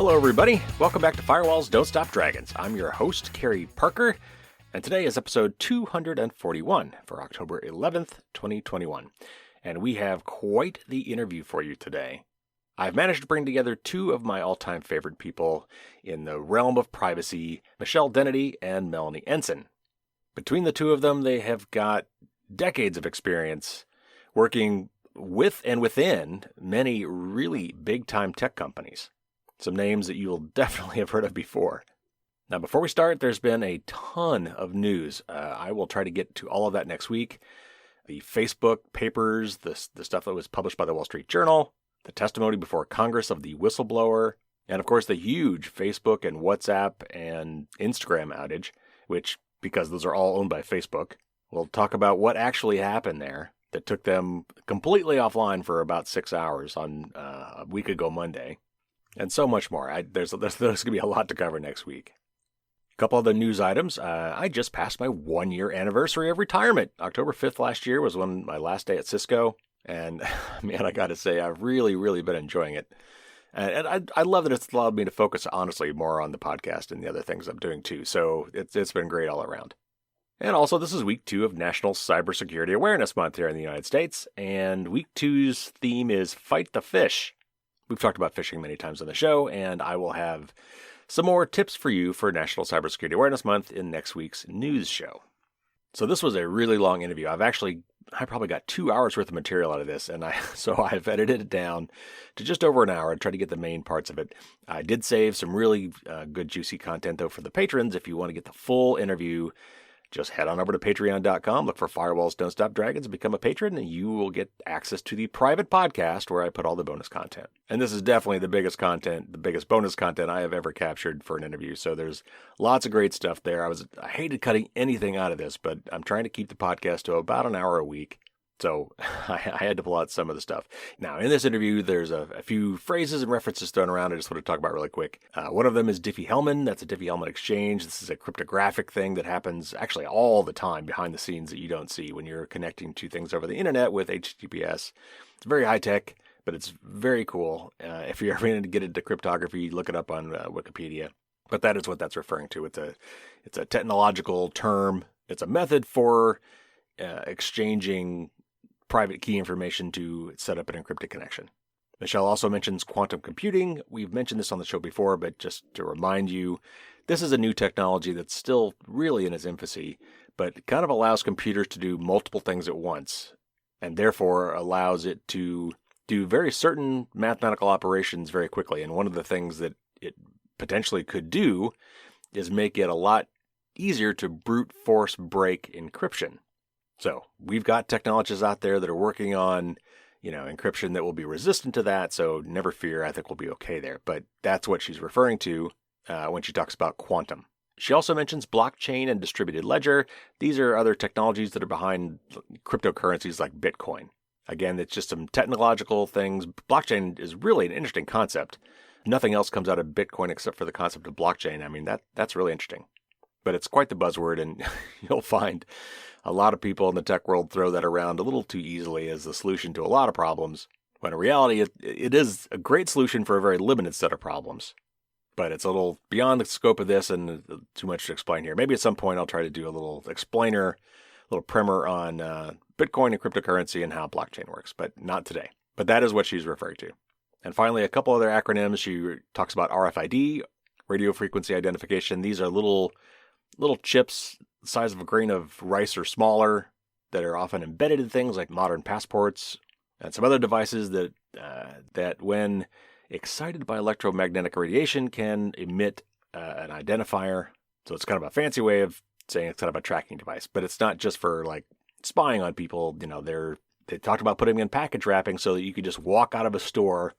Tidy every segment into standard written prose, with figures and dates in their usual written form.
Hello, everybody. Welcome back to Firewalls Don't Stop Dragons. I'm your host, Kerry Parker, and today is episode 241 for October 11th, 2021. And we have quite the interview for you today. I've managed to bring together two of my all-time favorite people in the realm of privacy, Michelle Dennedy and Melanie Ensign. Between the two of them, they have got decades of experience working with and within many really big-time tech companies. Some names that you'll definitely have heard of before. Now, before we start, there's been a ton of news. I will try to get to all of that next week. The Facebook papers, the stuff that was published by the Wall Street Journal, the testimony before Congress of the whistleblower, and of course the huge Facebook and WhatsApp and Instagram outage, which, because those are all owned by Facebook, we'll talk about what actually happened there that took them completely offline for about 6 hours on a week ago Monday. And so much more. There's going to be a lot to cover next week. A couple other news items. I just passed my 1-year anniversary of retirement. October 5th last year was my last day at Cisco. And man, I got to say, I've really, really been enjoying it. And I love that it's allowed me to focus, honestly, more on the podcast and the other things I'm doing too. So it's been great all around. And also, this is week 2 of National Cybersecurity Awareness Month here in the United States. And week 2's theme is Fight the Fish. We've talked about phishing many times on the show, and I will have some more tips for you for National Cybersecurity Awareness Month in next week's news show. So this was a really long interview. I probably got 2 hours worth of material out of this, and I've edited it down to just over an hour and tried to get the main parts of it. I did save some really good, juicy content, though, for the patrons. If you want to get the full interview, just head on over to patron.com, look for Firewalls Don't Stop Dragons, and become a patron, and you will get access to the private podcast where I put all the bonus content. And this is definitely the biggest bonus content I have ever captured for an interview. So there's lots of great stuff there. I hated cutting anything out of this, but I'm trying to keep the podcast to about an hour a week. So I had to pull out some of the stuff. Now, in this interview, there's a few phrases and references thrown around I just want to talk about really quick. One of them is Diffie-Hellman. That's a Diffie-Hellman exchange. This is a cryptographic thing that happens actually all the time behind the scenes that you don't see when you're connecting to things over the internet with HTTPS. It's very high tech, but it's very cool. If you're ever going to get into cryptography, look it up on Wikipedia. But that is what that's referring to. It's a technological term. It's a method for exchanging private key information to set up an encrypted connection. Michelle also mentions quantum computing. We've mentioned this on the show before, but just to remind you, this is a new technology that's still really in its infancy, but kind of allows computers to do multiple things at once, and therefore allows it to do very certain mathematical operations very quickly. And one of the things that it potentially could do is make it a lot easier to brute force break encryption. So we've got technologists out there that are working on, encryption that will be resistant to that. So never fear. I think we'll be okay there. But that's what she's referring to when she talks about quantum. She also mentions blockchain and distributed ledger. These are other technologies that are behind cryptocurrencies like Bitcoin. Again, it's just some technological things. Blockchain is really an interesting concept. Nothing else comes out of Bitcoin except for the concept of blockchain. I mean, that's really interesting. But it's quite the buzzword, and you'll find a lot of people in the tech world throw that around a little too easily as the solution to a lot of problems, when in reality, it is a great solution for a very limited set of problems. But it's a little beyond the scope of this and too much to explain here. Maybe at some point I'll try to do a little explainer, a little primer on Bitcoin and cryptocurrency and how blockchain works, but not today. But that is what she's referring to. And finally, a couple other acronyms. She talks about RFID, radio frequency identification. These are little chips the size of a grain of rice or smaller that are often embedded in things like modern passports and some other devices that when excited by electromagnetic radiation can emit an identifier. So it's kind of a fancy way of saying it's kind of a tracking device, but it's not just for like spying on people. They talked about putting them in package wrapping so that you could just walk out of a store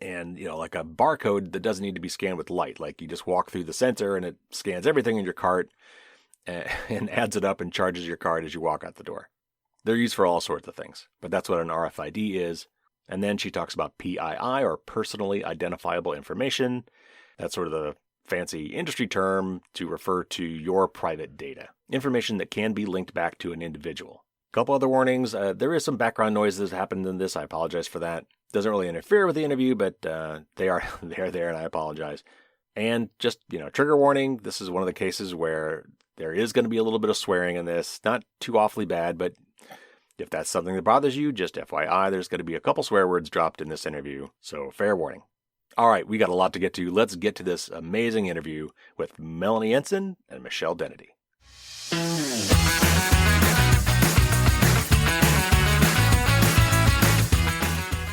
and, like a barcode that doesn't need to be scanned with light. Like you just walk through the sensor and it scans everything in your cart and adds it up and charges your card as you walk out the door. They're used for all sorts of things, but that's what an RFID is. And then she talks about PII, or personally identifiable information. That's sort of the fancy industry term to refer to your private data, information that can be linked back to an individual. A couple other warnings. There is some background noise that's happened in this. I apologize for that. doesn't really interfere with the interview, but they're there, and I apologize. And just, trigger warning, this is one of the cases where there is going to be a little bit of swearing in this. Not too awfully bad, but if that's something that bothers you, just FYI, there's going to be a couple swear words dropped in this interview, so fair warning. All right, we got a lot to get to. Let's get to this amazing interview with Melanie Ensign and Michelle Dennedy.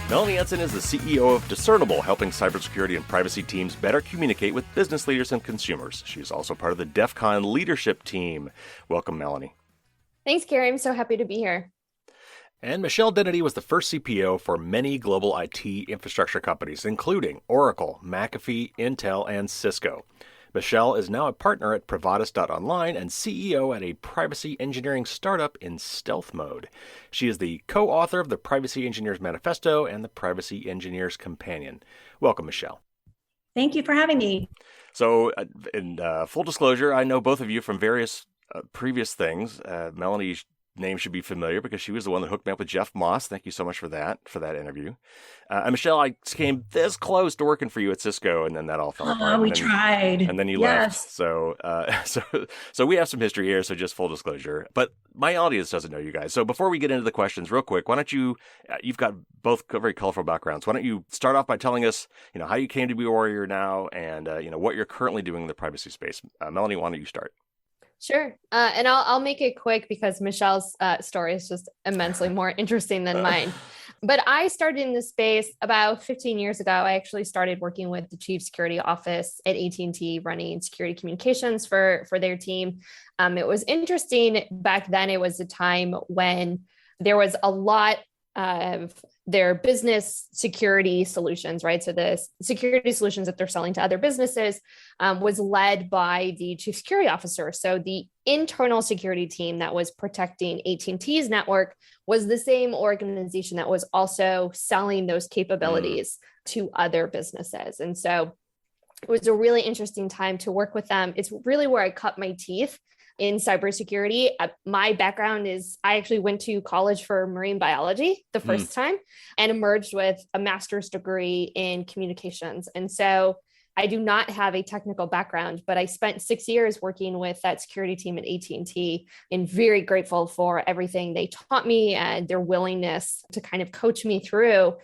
Melanie Ensign is the CEO of Discernible, helping cybersecurity and privacy teams better communicate with business leaders and consumers. She's also part of the DEF CON leadership team. Welcome, Melanie. Thanks, Gary. I'm so happy to be here. And Michelle Dennedy was the first CPO for many global IT infrastructure companies, including Oracle, McAfee, Intel, and Cisco. Michelle is now a partner at Privatus.online and CEO at a privacy engineering startup in stealth mode. She is the co-author of the Privacy Engineers Manifesto and the Privacy Engineers Companion. Welcome, Michelle. Thank you for having me. So, in full disclosure, I know both of you from various previous things. Melanie's name should be familiar because she was the one that hooked me up with Jeff Moss. Thank you so much for that interview. And Michelle, I came this close to working for you at Cisco, and then that all fell apart. We tried. And then you left. So we have some history here, so just full disclosure. But my audience doesn't know you guys. So before we get into the questions, real quick, why don't you, you've got both very colorful backgrounds. Why don't you start off by telling us, how you came to be a warrior now and, what you're currently doing in the privacy space. Melanie, why don't you start? Sure. And I'll make it quick because Michelle's story is just immensely more interesting than mine. But I started in this space about 15 years ago. I actually started working with the Chief Security Office at AT&T, running security communications for their team. It was interesting back then. It was a time when there was a lot of their business security solutions, right? So the security solutions that they're selling to other businesses was led by the chief security officer. So the internal security team that was protecting AT&T's network was the same organization that was also selling those capabilities to other businesses. And so it was a really interesting time to work with them. It's really where I cut my teeth in cybersecurity. My background is I actually went to college for marine biology the first time and emerged with a master's degree in communications. And so I do not have a technical background, but I spent 6 years working with that security team at AT&T and very grateful for everything they taught me and their willingness to kind of coach me through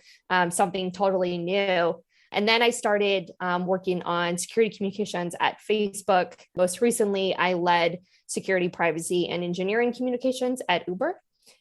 something totally new. And then I started working on security communications at Facebook. Most recently, I led security, privacy, and engineering communications at Uber.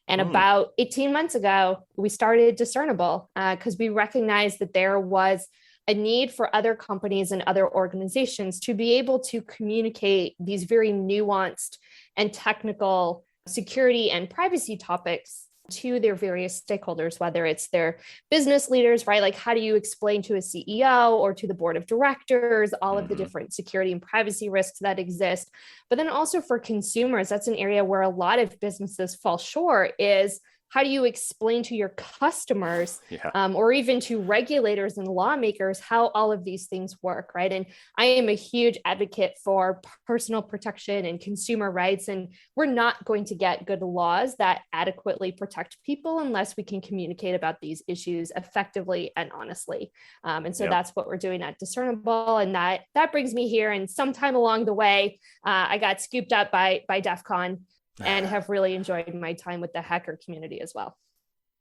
And about 18 months ago, we started Discernible because we recognized that there was a need for other companies and other organizations to be able to communicate these very nuanced and technical security and privacy topics to their various stakeholders, whether it's their business leaders, right? Like, how do you explain to a CEO or to the board of directors all of the different security and privacy risks that exist? But then also for consumers, that's an area where a lot of businesses fall short is how do you explain to your customers or even to regulators and lawmakers how all of these things work, right? And I am a huge advocate for personal protection and consumer rights. And we're not going to get good laws that adequately protect people unless we can communicate about these issues effectively and honestly. And so that's what we're doing at Discernible. And that brings me here. And sometime along the way, I got scooped up by DEF CON and have really enjoyed my time with the hacker community as well.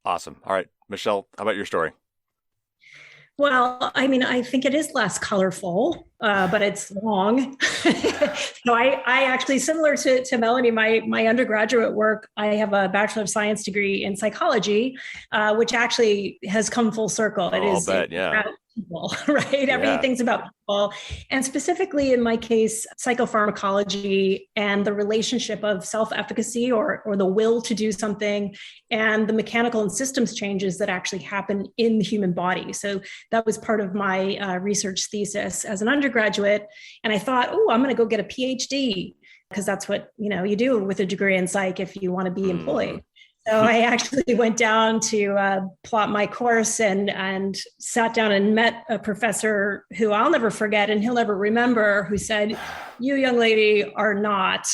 Awesome. All right, Michelle, how about your story? Well, I mean, I think it is less colorful, but it's long. So I actually, similar to Melanie, my undergraduate work, I have a Bachelor of Science degree in psychology, which actually has come full circle. I'll bet, about people, right? Everything's about people. And specifically in my case, psychopharmacology and the relationship of self-efficacy or the will to do something and the mechanical and systems changes that actually happen in the human body. So that was part of my research thesis as an undergraduate. And I thought, I'm going to go get a PhD because that's what, you do with a degree in psych if you want to be employed. So I actually went down to plot my course and sat down and met a professor who I'll never forget and he'll never remember, who said, "You young lady are not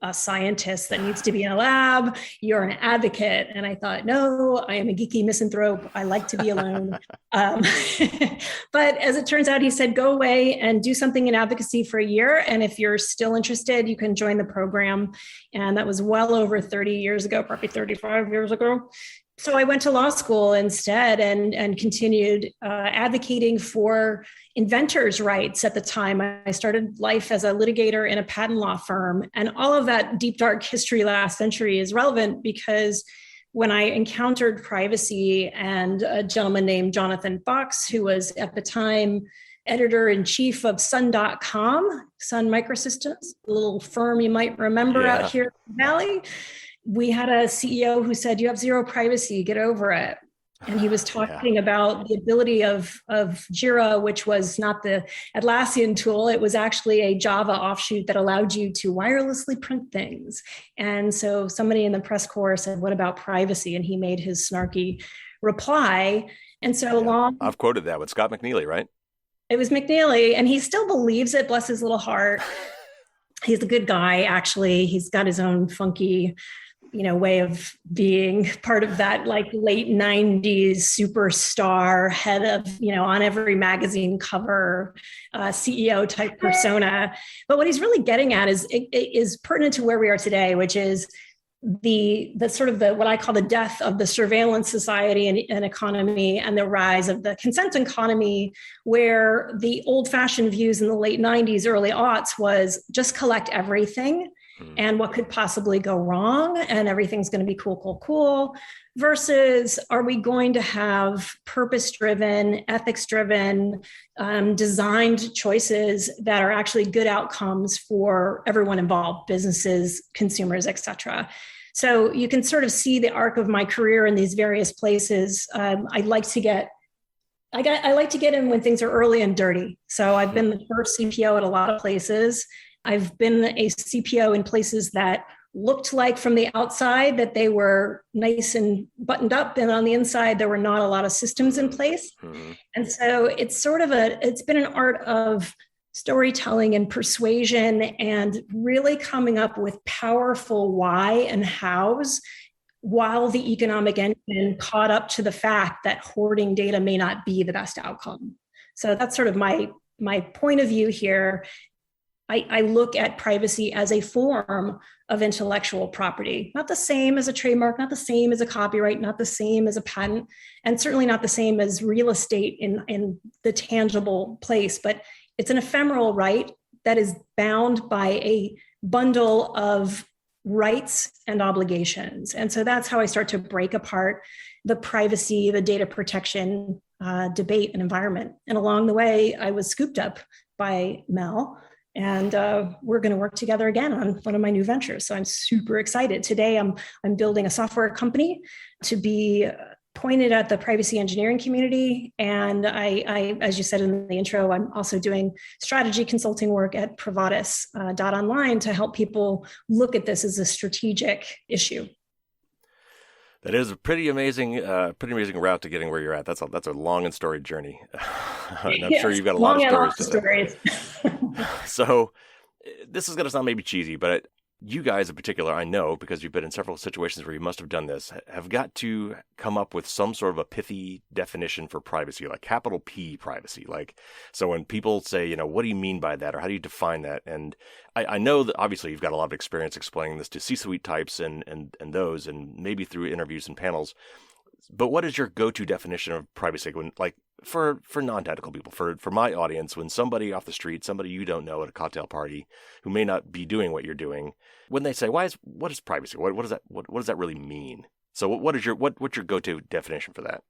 a scientist that needs to be in a lab. You're an advocate. And I thought, no, I am a geeky misanthrope. I like to be alone. But as it turns out, he said, go away and do something in advocacy for a year. And if you're still interested, you can join the program. And that was well over 30 years ago, probably 35 years ago. So I went to law school instead and continued advocating for inventors' rights at the time. I started life as a litigator in a patent law firm. And all of that deep, dark history last century is relevant because when I encountered privacy and a gentleman named Jonathan Fox, who was at the time editor-in-chief of Sun.com, Sun Microsystems, a little firm you might remember out here in the Valley, we had a CEO who said, you have zero privacy, get over it. And he was talking about the ability of Jira, which was not the Atlassian tool. It was actually a Java offshoot that allowed you to wirelessly print things. And so somebody in the press corps said, what about privacy? And he made his snarky reply. And so I've quoted that with Scott McNeely, right? It was McNeely, and he still believes it, bless his little heart. He's a good guy, actually. He's got his own funky way of being part of that like late 90s superstar head of, on every magazine cover, CEO type persona. But what he's really getting at is pertinent to where we are today, which is the sort of what I call the death of the surveillance society and economy and the rise of the consent economy, where the old fashioned views in the late 90s, early aughts was just collect everything. And what could possibly go wrong, and everything's going to be cool, versus are we going to have purpose-driven, ethics-driven, designed choices that are actually good outcomes for everyone involved, businesses, consumers, et cetera. So you can sort of see the arc of my career in these various places. I like to get in when things are early and dirty. So I've been the first CPO at a lot of places. I've been a CPO in places that looked like from the outside that they were nice and buttoned up, and on the inside, there were not a lot of systems in place. Mm-hmm. And so it's been an art of storytelling and persuasion and really coming up with powerful why and hows while the economic engine caught up to the fact that hoarding data may not be the best outcome. So that's sort of my point of view here. I look at privacy as a form of intellectual property, not the same as a trademark, not the same as a copyright, not the same as a patent, and certainly not the same as real estate in the tangible place, but it's an ephemeral right that is bound by a bundle of rights and obligations. And so that's how I start to break apart the privacy, the data protection debate and environment. And along the way, I was scooped up by Mel. And we're going to work together again on one of my new ventures. So I'm super excited. Today, I'm building a software company to be pointed at the privacy engineering community. And I, as you said in the intro, I'm also doing strategy consulting work at Privatus.online to help people look at this as a strategic issue. That is a pretty amazing route to getting where you're at. That's a long and storied journey. And I'm sure you've got a lot of stories. So this is going to sound maybe cheesy, but you guys in particular, I know, because you've been in several situations where you must have done this, have got to come up with some sort of a pithy definition for privacy, like capital P privacy. Like, so when people say, what do you mean by that? Or how do you define that? And I know that obviously you've got a lot of experience explaining this to C-suite types and those, and maybe through interviews and panels. But what is your go-to definition of privacy? When, like, for non-technical people, for my audience, when somebody off the street, somebody you don't know at a cocktail party who may not be doing what you're doing, when they say, what is privacy? What does that really mean? So what's your go-to definition for that?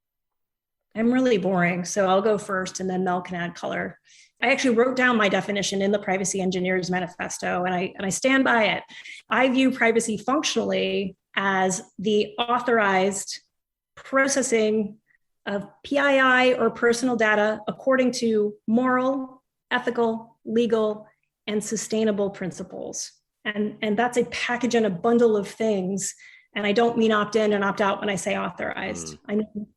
I'm really boring, so I'll go first and then Mel can add color. I actually wrote down my definition in the Privacy Engineers Manifesto, and I stand by it. I view privacy functionally as the authorized processing of PII or personal data according to moral, ethical, legal, and sustainable principles. And that's a package and a bundle of things. And I don't mean opt-in and opt-out when I say authorized. I mean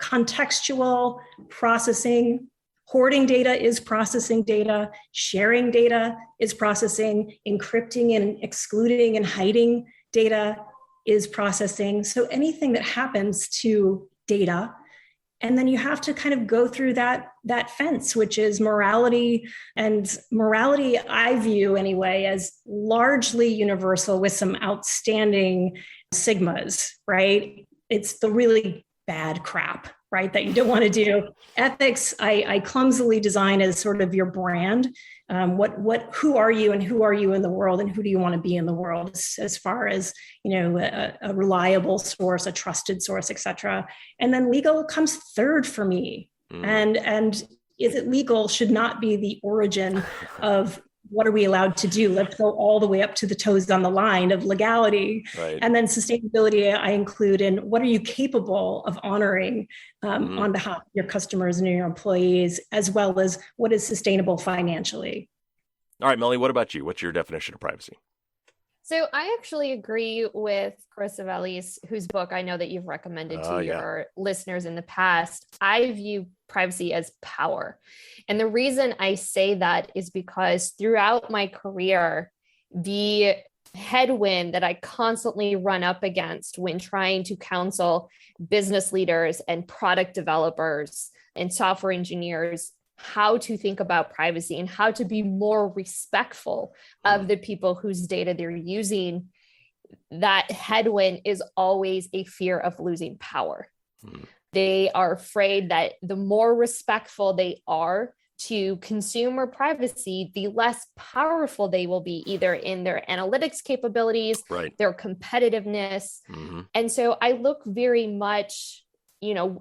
contextual processing Hoarding data is processing data. Sharing data is processing. Encrypting and excluding and hiding data is processing. So anything that happens to data, and then you have to kind of go through that fence, which is morality. And morality, I view anyway, as largely universal with some outstanding sigmas, right? It's the really bad crap, right, that you don't want to do. Ethics, I clumsily design as sort of your brand. Who are you and who are you in the world and who do you want to be in the world as far as, a reliable source, a trusted source, et cetera. And then legal comes third for me. And is it legal should not be the origin of what are we allowed to do? Let's go all the way up to the toes on the line of legality. Right. And then sustainability, I include in what are you capable of honoring on behalf of your customers and your employees, as well as what is sustainable financially. All right, Melanie, what about you? What's your definition of privacy? So I actually agree with Carissa Vallis, whose book I know that you've recommended to your listeners in the past. I view privacy as power. And the reason I say that is because throughout my career, the headwind that I constantly run up against when trying to counsel business leaders and product developers and software engineers how to think about privacy and how to be more respectful of the people whose data they're using, that headwind is always a fear of losing power. They are afraid that the more respectful they are to consumer privacy, the less powerful they will be, either in their analytics capabilities, their competitiveness. And so I look very much,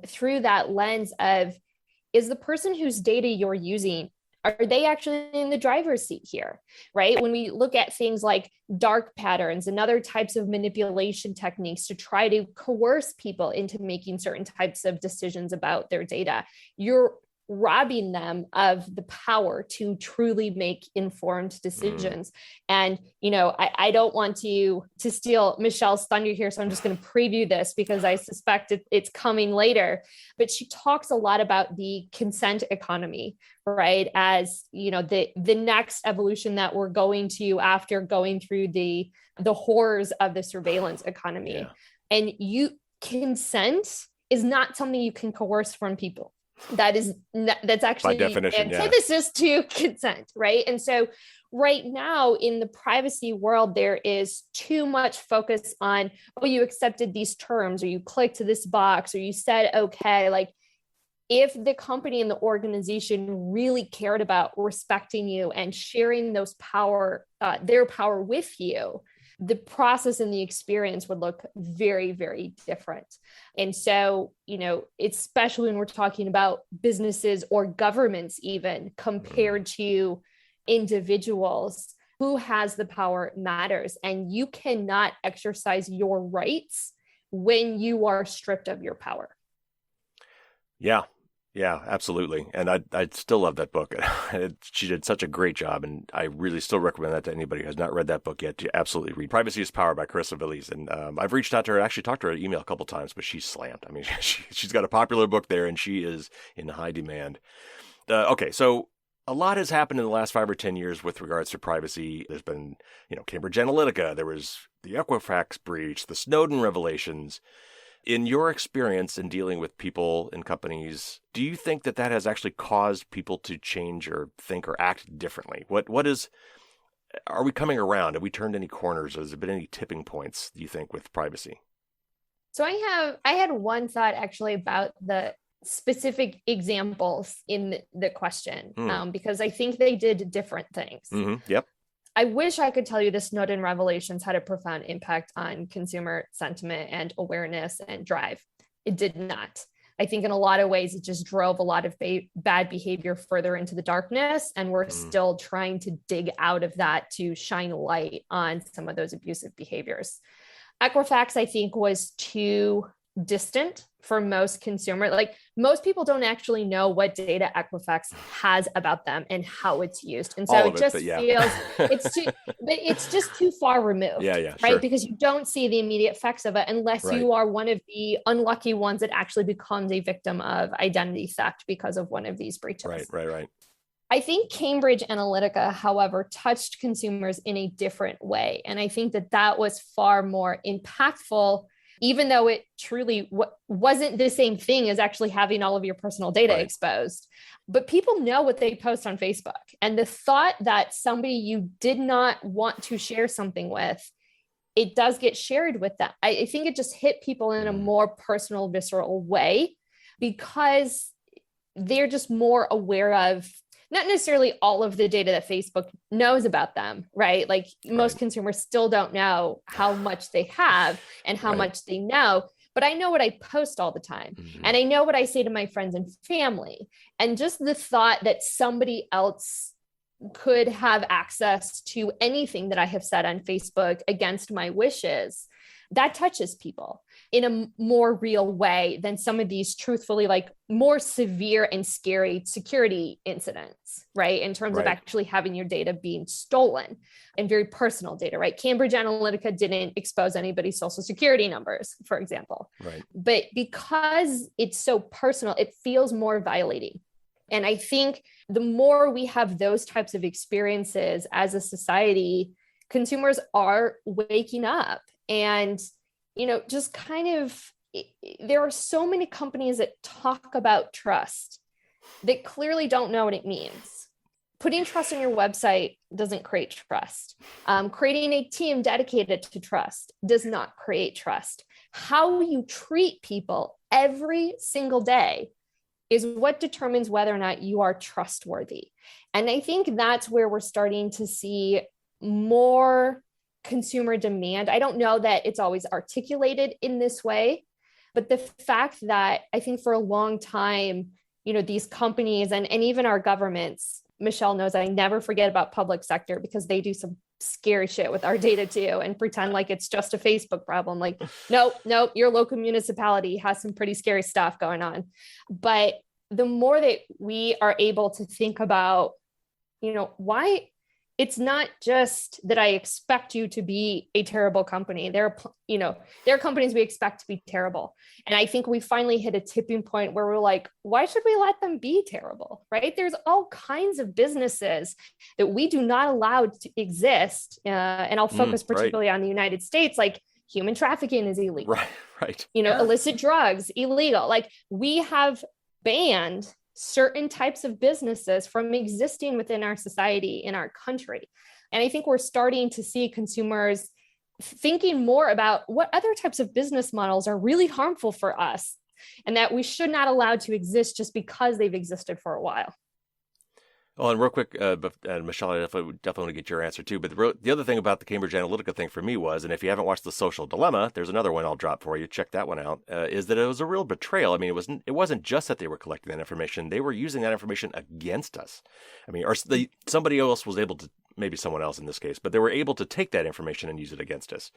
through that lens of, is the person whose data you're using, are they actually in the driver's seat here, right? When we look at things like dark patterns and other types of manipulation techniques to try to coerce people into making certain types of decisions about their data, you're robbing them of the power to truly make informed decisions. And, I don't want to steal Michelle's thunder here, so I'm just going to preview this because I suspect it's coming later. But she talks a lot about the consent economy, right? As, the next evolution that we're going to after going through the horrors of the surveillance economy. Yeah. And consent is not something you can coerce from people. That's actually by definition, antithesis to consent, right? And so right now in the privacy world, there is too much focus on, you accepted these terms, or you clicked to this box, or you said, okay. Like, if the company and the organization really cared about respecting you and sharing those their power with you, the process and the experience would look very, very different. And so, especially when we're talking about businesses or governments, even compared to individuals, who has the power matters. And you cannot exercise your rights when you are stripped of your power. Yeah, absolutely. And I still love that book. She did such a great job, and I really still recommend that to anybody who has not read that book yet to absolutely read. Privacy is Power by Carissa Vallis. And I've reached out to her, actually talked to her email a couple times, but she's slammed. I mean, she's got a popular book there, and she is in high demand. Okay, so a lot has happened in the last 5 or 10 years with regards to privacy. There's been, Cambridge Analytica, there was the Equifax breach, the Snowden revelations. In your experience in dealing with people and companies, do you think that has actually caused people to change or think or act differently? Are we coming around? Have we turned any corners? Has there been any tipping points, do you think, with privacy? So I had one thought actually about the specific examples in the question, because I think they did different things. Yep. I wish I could tell you the Snowden revelations had a profound impact on consumer sentiment and awareness and drive. It did not. I think in a lot of ways, it just drove a lot of bad behavior further into the darkness. And we're still trying to dig out of that to shine light on some of those abusive behaviors. Equifax, I think, was too distant for most consumers. Like most people don't actually know what data Equifax has about them and how it's used. And so it just feels it's just too far removed. Yeah, right. Sure. Because you don't see the immediate effects of it unless you are one of the unlucky ones that actually becomes a victim of identity theft because of one of these breaches. Right. I think Cambridge Analytica, however, touched consumers in a different way. And I think that was far more impactful, even though it truly wasn't the same thing as actually having all of your personal data exposed. But people know what they post on Facebook. And the thought that somebody you did not want to share something with, it does get shared with them. I think it just hit people in a more personal, visceral way because they're just more aware of not necessarily all of the data that Facebook knows about them, right? Like most consumers still don't know how much they have and how much they know, but I know what I post all the time. And I know what I say to my friends and family. And just the thought that somebody else could have access to anything that I have said on Facebook against my wishes, that touches people in a more real way than some of these truthfully like more severe and scary security incidents, right? In terms of actually having your data being stolen and very personal data, right? Cambridge Analytica didn't expose anybody's social security numbers, for example. But because it's so personal, it feels more violating. And I think the more we have those types of experiences as a society, consumers are waking up. And, just kind of, there are so many companies that talk about trust that clearly don't know what it means. Putting trust on your website doesn't create trust. Creating a team dedicated to trust does not create trust. How you treat people every single day is what determines whether or not you are trustworthy. And I think that's where we're starting to see more consumer demand. I don't know that it's always articulated in this way, but the fact that I think for a long time, these companies and even our governments, Michelle knows I never forget about public sector because they do some scary shit with our data too and pretend like it's just a Facebook problem. Like, nope, your local municipality has some pretty scary stuff going on. But the more that we are able to think about, why it's not just that I expect you to be a terrible company. There are companies we expect to be terrible. And I think we finally hit a tipping point where we're like, why should we let them be terrible, right? There's all kinds of businesses that we do not allow to exist. And I'll focus particularly on the United States, like human trafficking is illegal. Right. Illicit drugs, illegal. Like we have banned certain types of businesses from existing within our society in our country. And I think we're starting to see consumers thinking more about what other types of business models are really harmful for us and that we should not allow to exist just because they've existed for a while. Oh, and real quick, Michelle, I definitely want to get your answer too. But the other thing about the Cambridge Analytica thing for me was, and if you haven't watched The Social Dilemma, there's another one I'll drop for you. Check that one out. Is that it was a real betrayal. I mean, it wasn't just that they were collecting that information; they were using that information against us. I mean, or somebody else was able to, maybe someone else in this case, but they were able to take that information and use it against us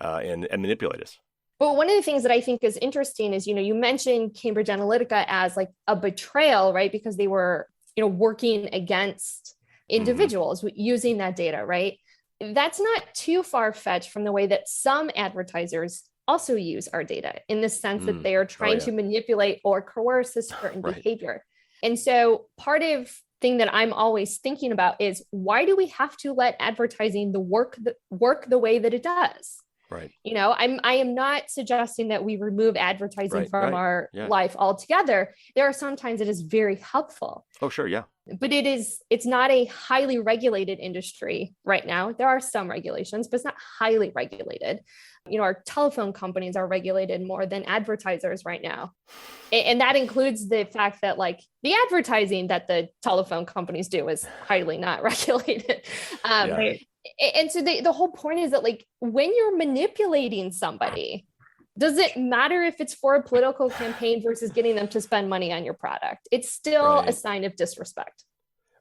and manipulate us. But one of the things that I think is interesting is, you mentioned Cambridge Analytica as like a betrayal, right? Because they were working against individuals using that data, right? That's not too far-fetched from the way that some advertisers also use our data in the sense that they are trying to manipulate or coerce a certain behavior. And so part of thing that I'm always thinking about is why do we have to let advertising work the way that it does? Right. I am not suggesting that we remove advertising from our life altogether. There are some times it is very helpful. Oh, sure. Yeah. But it's not a highly regulated industry right now. There are some regulations, but it's not highly regulated. Our telephone companies are regulated more than advertisers right now. And that includes the fact that like the advertising that the telephone companies do is highly not regulated. And so the whole point is that like when you're manipulating somebody, does it matter if it's for a political campaign versus getting them to spend money on your product? It's still a sign of disrespect.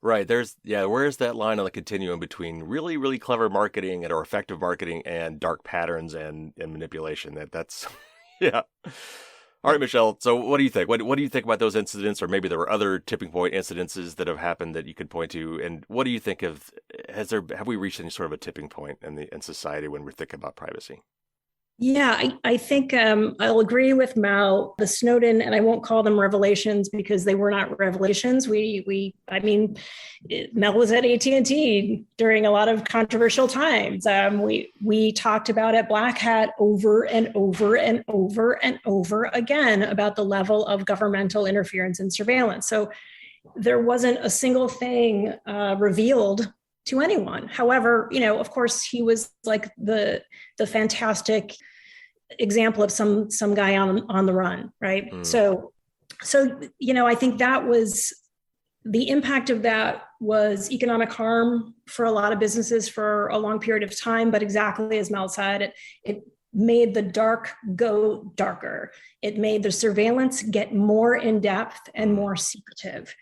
Right. Where's that line on the continuum between really, really clever marketing or effective marketing and dark patterns and manipulation? That's, yeah. All right, Michelle. So what do you think? What do you think about those incidents, or maybe there were other tipping point incidences that have happened that you could point to? And what do you think of, have we reached any sort of a tipping point in society when we're thinking about privacy? Yeah, I think I'll agree with Mel. The Snowden, and I won't call them revelations because they were not revelations. I mean, Mel was at AT&T during a lot of controversial times. We talked about at Black Hat over and over and over and over again about the level of governmental interference and surveillance. So there wasn't a single thing revealed to anyone. However, of course, he was like the fantastic example of some guy on the run, right? So I think that was the impact of that was economic harm for a lot of businesses for a long period of time. But exactly as Mel said, it made the dark go darker. It made the surveillance get more in depth and more secretive.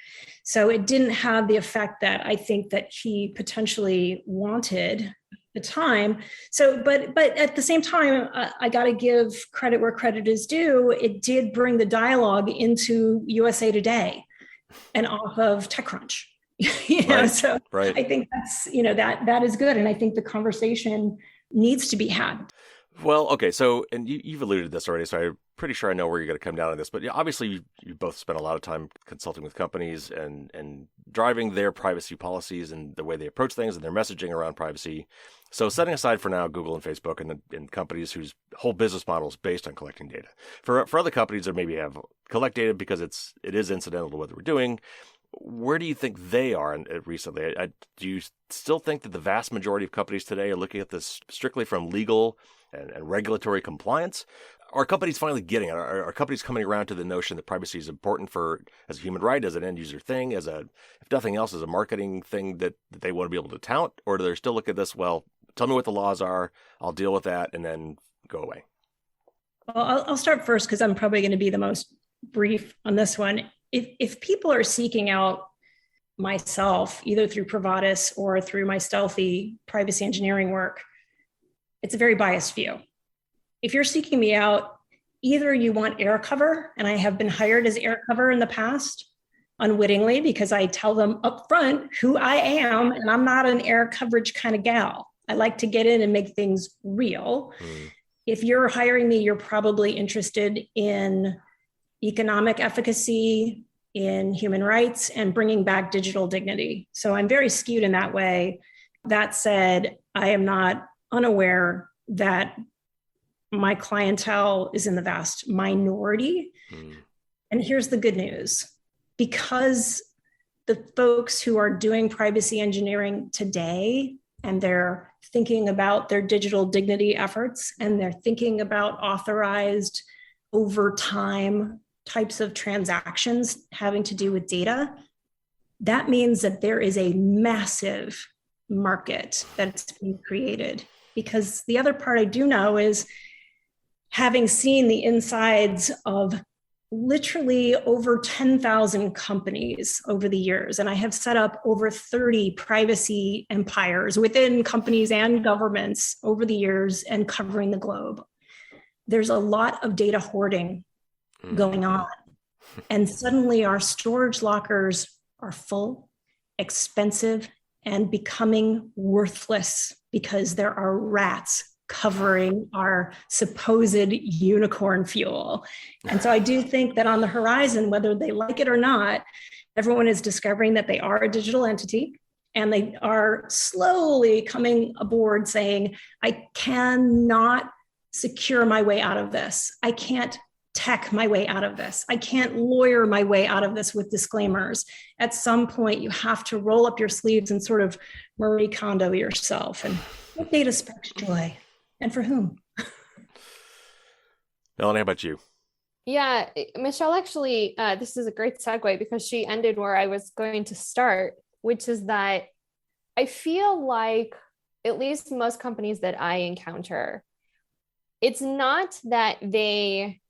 So it didn't have the effect that I think that he potentially wanted at the time. So, but at the same time, I got to give credit where credit is due. It did bring the dialogue into USA Today and off of TechCrunch. So right. I think that's, that is good. And I think the conversation needs to be had. Well, okay. So, and you've alluded to this already, so I'm pretty sure I know where you're going to come down on this. But obviously, you both spent a lot of time consulting with companies and driving their privacy policies and the way they approach things and their messaging around privacy. So, setting aside for now Google and Facebook and companies whose whole business model is based on collecting data. For other companies that maybe have collect data because it is incidental to what we're doing, where do you think they are recently? Do you still think that the vast majority of companies today are looking at this strictly from legal and regulatory compliance? Are companies finally getting it? Are companies coming around to the notion that privacy is important as a human right, as an end user thing, if nothing else, as a marketing thing that they want to be able to tout? Or do they still look at this, well, tell me what the laws are, I'll deal with that, and then go away? Well, I'll start first because I'm probably going to be the most brief on this one. If people are seeking out myself, either through Privatus or through my stealthy privacy engineering work, it's a very biased view. If you're seeking me out, either you want air cover, and I have been hired as air cover in the past, unwittingly, because I tell them up front who I am, and I'm not an air coverage kind of gal. I like to get in and make things real. If you're hiring me, you're probably interested in economic efficacy, in human rights, and bringing back digital dignity. So I'm very skewed in that way. That said, I am not unaware that my clientele is in the vast minority. And here's the good news. Because the folks who are doing privacy engineering today, and they're thinking about their digital dignity efforts, and they're thinking about authorized over time types of transactions having to do with data, that means that there is a massive market that's being created. Because the other part I do know is, having seen the insides of literally over 10,000 companies over the years, and I have set up over 30 privacy empires within companies and governments over the years and covering the globe, there's a lot of data hoarding going on. And suddenly our storage lockers are full, expensive, and becoming worthless because there are rats covering our supposed unicorn fuel. And so I do think that on the horizon, whether they like it or not, everyone is discovering that they are a digital entity, and they are slowly coming aboard saying, I cannot secure my way out of this. I can't tech my way out of this. I can't lawyer my way out of this with disclaimers. At some point, you have to roll up your sleeves and sort of Marie Kondo yourself. And what data sparks joy? And for whom? Melanie, how about you? Yeah, Michelle, actually, this is a great segue because she ended where I was going to start, which is that I feel like at least most companies that I encounter, it's not that they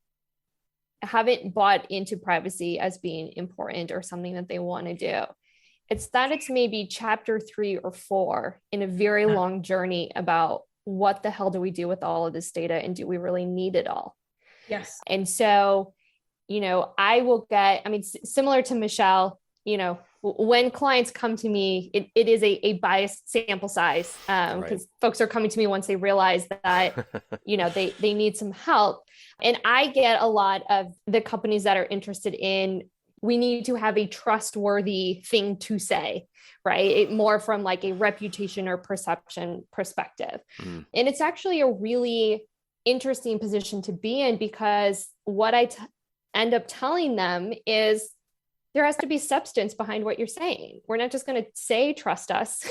haven't bought into privacy as being important or something that they want to do. It's that it's maybe chapter 3 or 4 in a very long journey about what the hell do we do with all of this data, and do we really need it all? Yes. And so I will get, similar to Michelle, when clients come to me, it is a biased sample size because folks are coming to me once they realize that, they need some help. And I get a lot of the companies that are interested in, we need to have a trustworthy thing to say, right? More from like a reputation or perception perspective. And it's actually a really interesting position to be in, because what I end up telling them is there has to be substance behind what you're saying. We're not just going to say, trust us.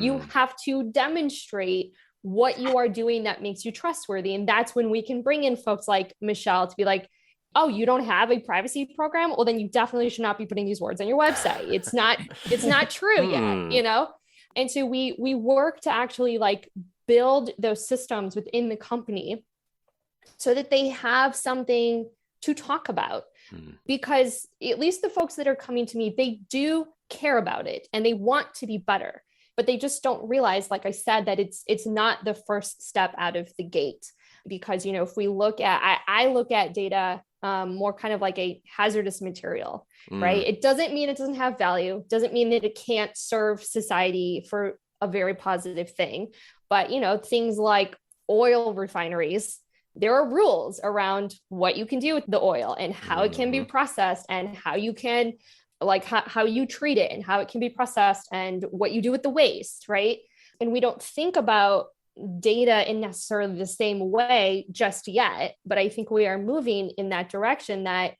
You have to demonstrate what you are doing that makes you trustworthy. And that's when we can bring in folks like Michelle to be like, oh, you don't have a privacy program? Well, then you definitely should not be putting these words on your website. It's not true yet, And so we work to actually like build those systems within the company so that they have something to talk about. Because at least the folks that are coming to me, they do care about it and they want to be better, but they just don't realize, like I said, that it's not the first step out of the gate. Because, if we look at, I look at data more kind of like a hazardous material, right? It doesn't mean it doesn't have value, doesn't mean that it can't serve society for a very positive thing. But, things like oil refineries, there are rules around what you can do with the oil and how it can be processed and how you can, like how you treat it and how it can be processed and what you do with the waste, right? And we don't think about data in necessarily the same way just yet, but I think we are moving in that direction that,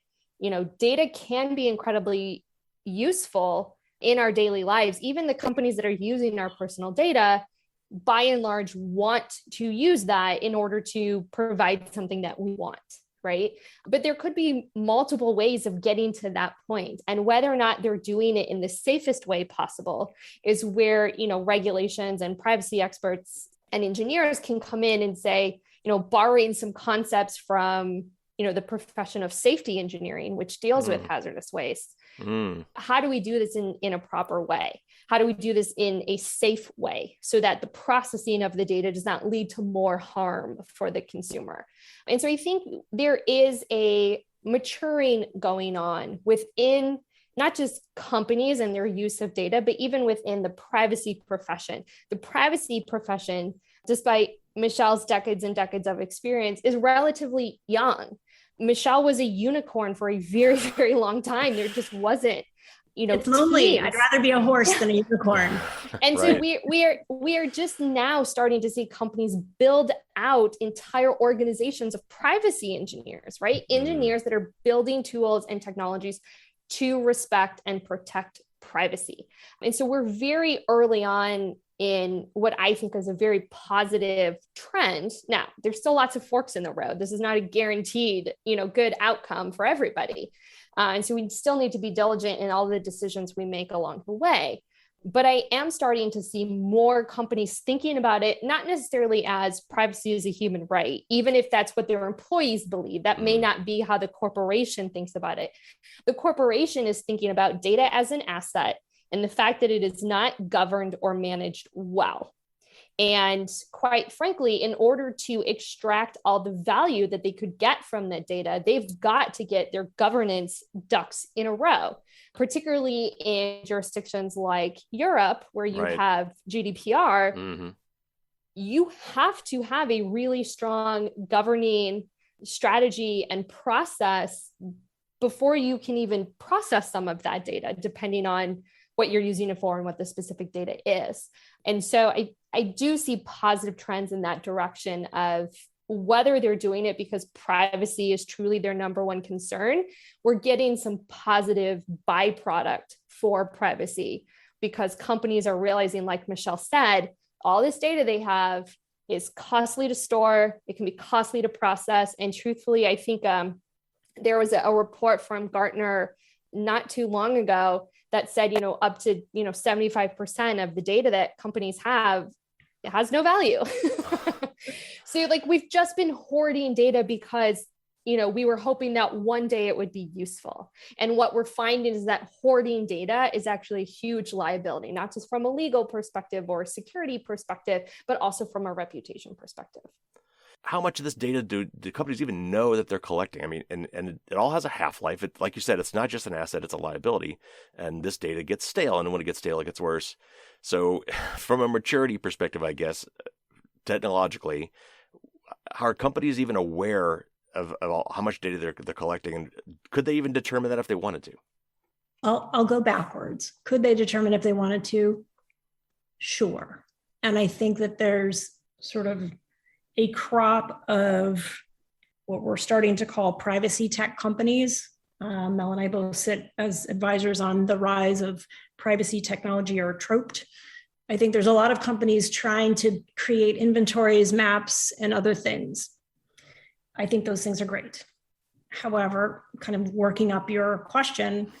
data can be incredibly useful in our daily lives. Even the companies that are using our personal data, by and large, want to use that in order to provide something that we want, right? But there could be multiple ways of getting to that point. And whether or not they're doing it in the safest way possible is where, regulations and privacy experts and engineers can come in and say, borrowing some concepts from, the profession of safety engineering, which deals with hazardous waste. How do we do this in a proper way? How do we do this in a safe way so that the processing of the data does not lead to more harm for the consumer? And so I think there is a maturing going on within not just companies and their use of data, but even within the privacy profession. The privacy profession, despite Michelle's decades and decades of experience, is relatively young. Michelle was a unicorn for a very, very long time. There just wasn't, it's lonely. teams. I'd rather be a horse than a unicorn. And so we are just now starting to see companies build out entire organizations of privacy engineers, right? Engineers that are building tools and technologies to respect and protect privacy. And so we're very early on in what I think is a very positive trend. Now, there's still lots of forks in the road. This is not a guaranteed, good outcome for everybody. And so we still need to be diligent in all the decisions we make along the way. But I am starting to see more companies thinking about it, not necessarily as privacy is a human right, even if that's what their employees believe. That may not be how the corporation thinks about it. The corporation is thinking about data as an asset and the fact that it is not governed or managed well. And quite frankly, in order to extract all the value that they could get from that data, they've got to get their governance ducks in a row, particularly in jurisdictions like Europe, where you have GDPR. You have to have a really strong governing strategy and process before you can even process some of that data, depending on what you're using it for and what the specific data is. And so I do see positive trends in that direction of whether they're doing it because privacy is truly their number one concern. We're getting some positive byproduct for privacy because companies are realizing, like Michelle said, all this data they have is costly to store. It can be costly to process. And truthfully, I think there was a report from Gartner not too long ago that said, up to, 75% of the data that companies have, it has no value. So we've just been hoarding data because, we were hoping that one day it would be useful. And what we're finding is that hoarding data is actually a huge liability, not just from a legal perspective or a security perspective, but also from a reputation perspective. How much of this data do companies even know that they're collecting? I mean, and it all has a half-life. Like you said, it's not just an asset, it's a liability. And this data gets stale. And when it gets stale, it gets worse. So from a maturity perspective, I guess, technologically, are companies even aware of how much data they're collecting? And could they even determine that if they wanted to? I'll go backwards. Could they determine if they wanted to? Sure. And I think that there's sort of a crop of what we're starting to call privacy tech companies. Mel and I both sit as advisors on the rise of privacy technology, or TROPT. I think there's a lot of companies trying to create inventories, maps, and other things. I think those things are great. However, kind of working up your question,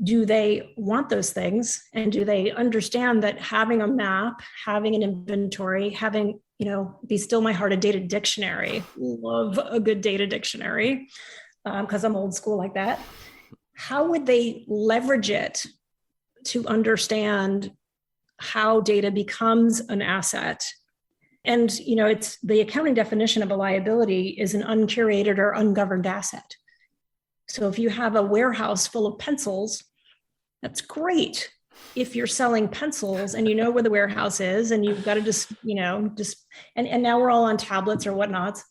do they want those things? And do they understand that having a map, having an inventory, having, be still my heart, a data dictionary, love a good data dictionary, because I'm old school like that. How would they leverage it to understand how data becomes an asset? And, it's the accounting definition of a liability is an uncurated or ungoverned asset. So if you have a warehouse full of pencils, that's great. If you're selling pencils and you know where the warehouse is and you've got to and now we're all on tablets or whatnot.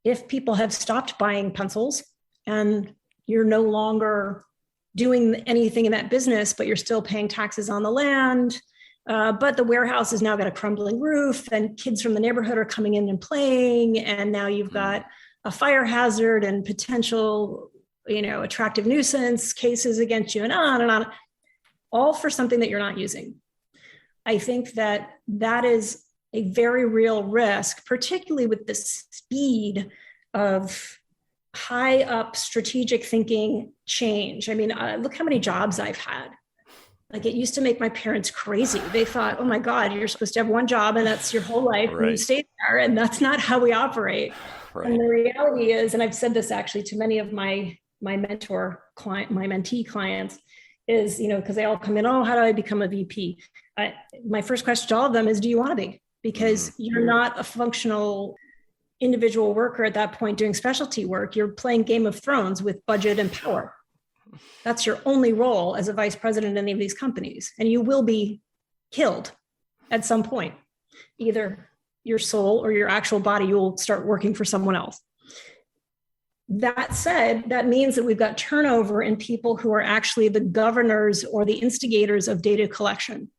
If people have stopped buying pencils and you're no longer doing anything in that business, but you're still paying taxes on the land, but the warehouse has now got a crumbling roof and kids from the neighborhood are coming in and playing, and now you've got a fire hazard and potential attractive nuisance cases against you, and on, all for something that you're not using. I think that is a very real risk, particularly with the speed of high up strategic thinking change. I mean, look how many jobs I've had. Like, it used to make my parents crazy. They thought, oh my God, you're supposed to have one job and that's your whole life, right, and you stay there. And that's not how we operate. Right. And the reality is, and I've said this actually to many of my mentor client, my mentee clients, is, because they all come in, oh, how do I become a VP? My first question to all of them is, do you want to be? Because you're not a functional individual worker at that point doing specialty work. You're playing Game of Thrones with budget and power. That's your only role as a vice president in any of these companies. And you will be killed at some point. Either your soul or your actual body, you will start working for someone else. That said, that means that we've got turnover in people who are actually the governors or the instigators of data collection.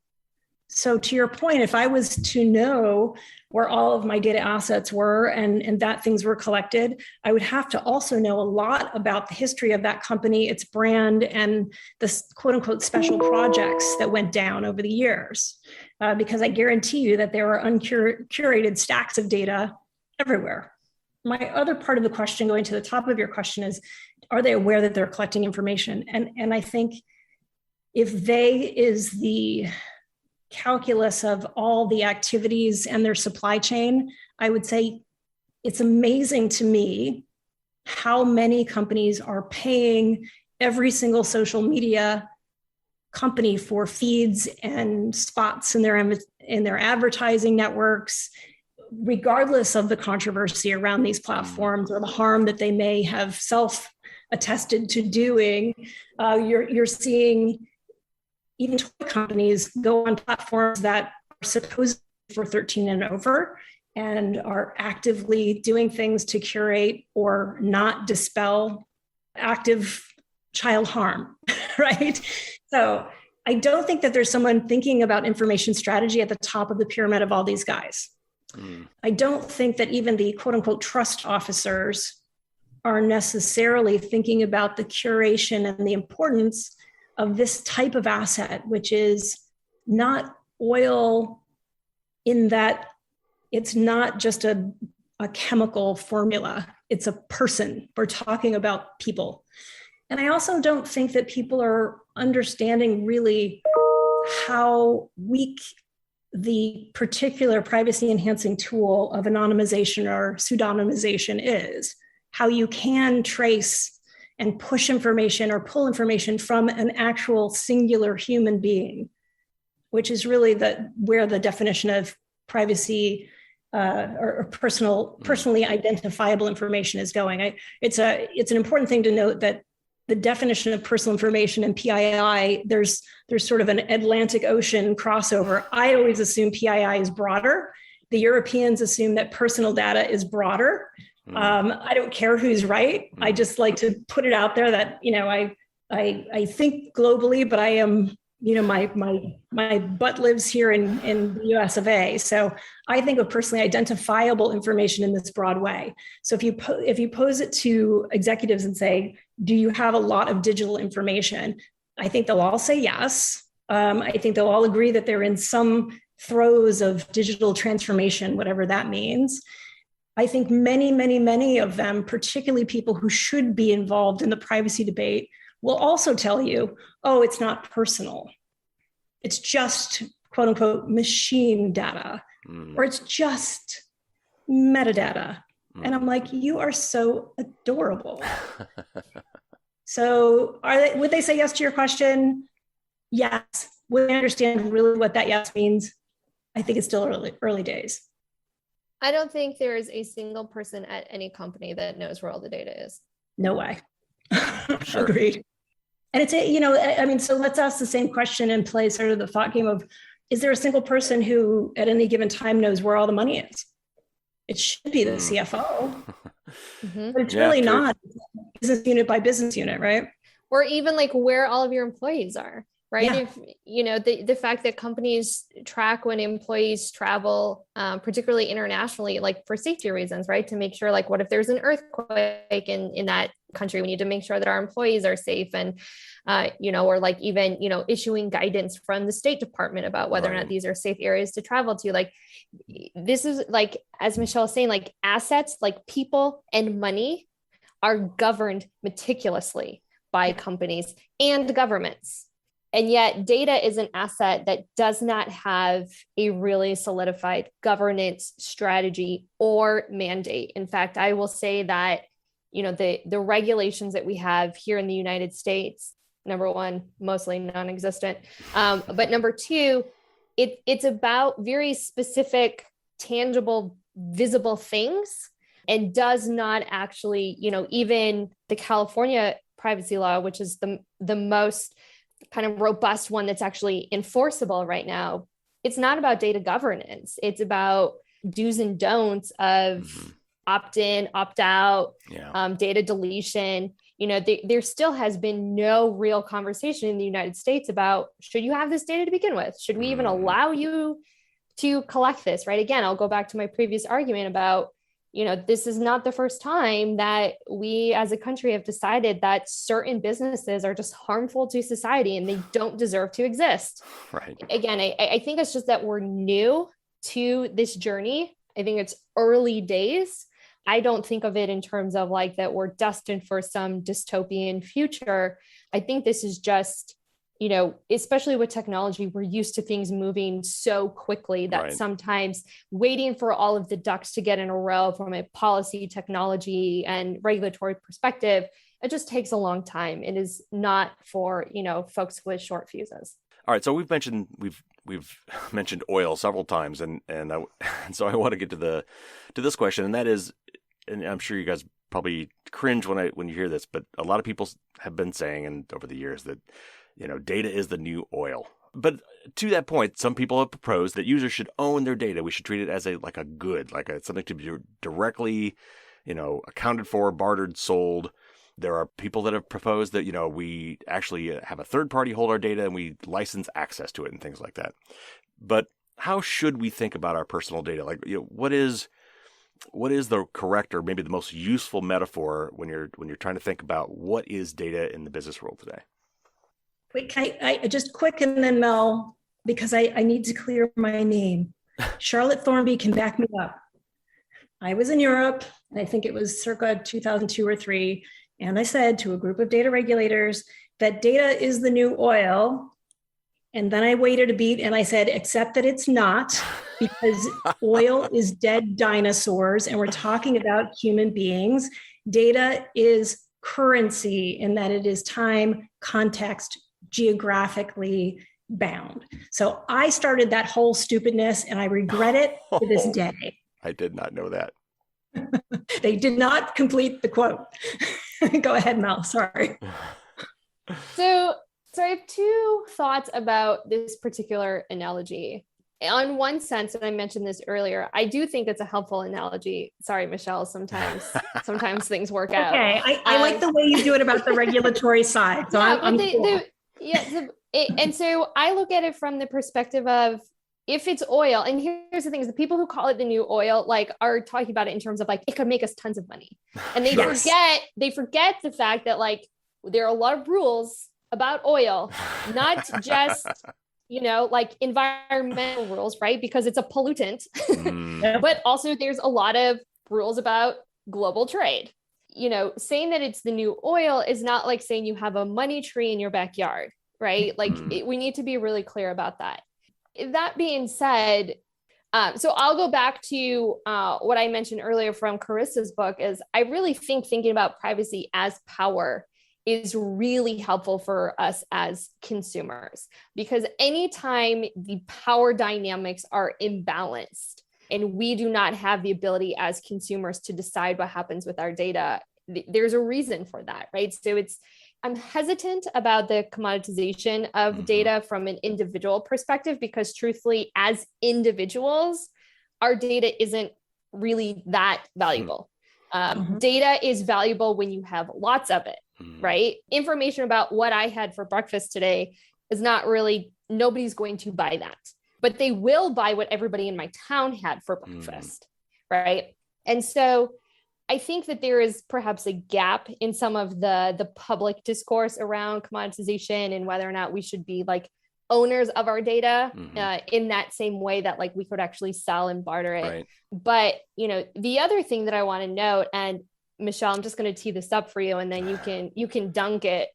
So to your point, if I was to know where all of my data assets were and that things were collected, I would have to also know a lot about the history of that company, its brand, and the quote unquote special projects that went down over the years. Because I guarantee you that there are uncurated stacks of data everywhere. My other part of the question, going to the top of your question, is, are they aware that they're collecting information? And I think if they is the calculus of all the activities and their supply chain, I would say it's amazing to me how many companies are paying every single social media company for feeds and spots in their advertising networks, regardless of the controversy around these platforms or the harm that they may have self-attested to doing. You're seeing even toy companies go on platforms that are supposed for 13 and over and are actively doing things to curate or not dispel active child harm, right? So I don't think that there's someone thinking about information strategy at the top of the pyramid of all these guys. I don't think that even the quote unquote trust officers are necessarily thinking about the curation and the importance of this type of asset, which is not oil in that it's not just a chemical formula, it's a person. We're talking about people. And I also don't think that people are understanding really how weak the particular privacy enhancing tool of anonymization or pseudonymization is, how you can trace and push information or pull information from an actual singular human being, which is really where the definition of privacy or personally identifiable information is going. It's an important thing to note that the definition of personal information and PII, there's sort of an Atlantic Ocean crossover. I always assume PII is broader. The Europeans assume that personal data is broader. I don't care who's right. I just like to put it out there that, I think globally, but I am, my butt lives here in the US of A. So I think of personally identifiable information in this broad way. So if you pose it to executives and say, do you have a lot of digital information? I think they'll all say yes. I think they'll all agree that they're in some throes of digital transformation, whatever that means. I think many, many, many of them, particularly people who should be involved in the privacy debate, will also tell you, oh, it's not personal. It's just, quote unquote, machine data, or it's just metadata. And I'm like, you are so adorable. So would they say yes to your question? Yes. Would they understand really what that yes means? I think it's still early days. I don't think there is a single person at any company that knows where all the data is. No way. Sure. Agreed. And it's, so let's ask the same question and play sort of the thought game of, is there a single person who at any given time knows where all the money is? It should be the CFO, but it's really not business unit by business unit, right? Or even like where all of your employees are. Right. Yeah. If, the fact that companies track when employees travel, particularly internationally, like for safety reasons, right. To make sure, like, what if there's an earthquake in that country? We need to make sure that our employees are safe and, or like even, issuing guidance from the State Department about whether or not these are safe areas to travel to. Like, this is like, as Michelle was saying, like assets, like people and money are governed meticulously by companies and governments. And yet data is an asset that does not have a really solidified governance strategy or mandate. In fact, I will say that, the regulations that we have here in the United States, number one, mostly non-existent. But number two, it's about very specific, tangible, visible things, and does not actually, even the California privacy law, which is the most kind of robust one that's actually enforceable right now. It's not about data governance. It's about do's and don'ts of opt-in, opt-out, data deletion. There still has been no real conversation in the United States about, should you have this data to begin with? Should we even allow you to collect this, right? Again, I'll go back to my previous argument about, this is not the first time that we as a country have decided that certain businesses are just harmful to society and they don't deserve to exist. Right. Again, I think it's just that we're new to this journey. I think it's early days. I don't think of it in terms of like that we're destined for some dystopian future. I think this is just, especially with technology, we're used to things moving so quickly that sometimes waiting for all of the ducks to get in a row from a policy, technology, and regulatory perspective, it just takes a long time. It is not for, folks with short fuses. All right. So we've mentioned oil several times, and so I want to get to this question, and that is, and I'm sure you guys probably cringe when you hear this, but a lot of people have been saying, and over the years, that data is the new oil. But to that point, some people have proposed that users should own their data. We should treat it as a good, something to be directly, accounted for, bartered, sold. There are people that have proposed that, we actually have a third party hold our data and we license access to it and things like that. But how should we think about our personal data? What is the correct or maybe the most useful metaphor when you're trying to think about what is data in the business world today? Wait, I just quick, and then Mel, because I need to clear my name. Charlotte Thornby can back me up. I was in Europe, and I think it was circa 2002 or 3, and I said to a group of data regulators that data is the new oil. And then I waited a beat and I said, except that it's not, because oil is dead dinosaurs and we're talking about human beings. Data is currency in that it is time, context, geographically bound. So I started that whole stupidness and I regret it to this day. I did not know that. They did not complete the quote. Go ahead, Mel. Sorry. So I have two thoughts about this particular analogy. On one sense, and I mentioned this earlier, I do think it's a helpful analogy. Sorry, Michelle, sometimes things work out. Okay, I like the way you do it about the regulatory side. So yeah, I'm cool. And so I look at it from the perspective of, if it's oil, and here's the thing, is the people who call it the new oil, like, are talking about it in terms of like, it could make us tons of money. And they forget the fact that like, there are a lot of rules about oil, not just, like environmental rules, right? Because it's a pollutant, but also there's a lot of rules about global trade. Saying that it's the new oil is not like saying you have a money tree in your backyard, right? Like we need to be really clear about that. That being said, so I'll go back to what I mentioned earlier from Carissa's book, is I really think thinking about privacy as power is really helpful for us as consumers, because anytime the power dynamics are imbalanced and we do not have the ability as consumers to decide what happens with our data, there's a reason for that, right? So I'm hesitant about the commoditization of data from an individual perspective, because truthfully, as individuals, our data isn't really that valuable. Data is valuable when you have lots of it, right? Information about what I had for breakfast today is not really, nobody's going to buy that, but they will buy what everybody in my town had for breakfast, right? And so I think that there is perhaps a gap in some of the public discourse around commoditization and whether or not we should be like owners of our data in that same way that like we could actually sell and barter it. Right. But, the other thing that I want to note, and Michelle, I'm just going to tee this up for you and then you can dunk it,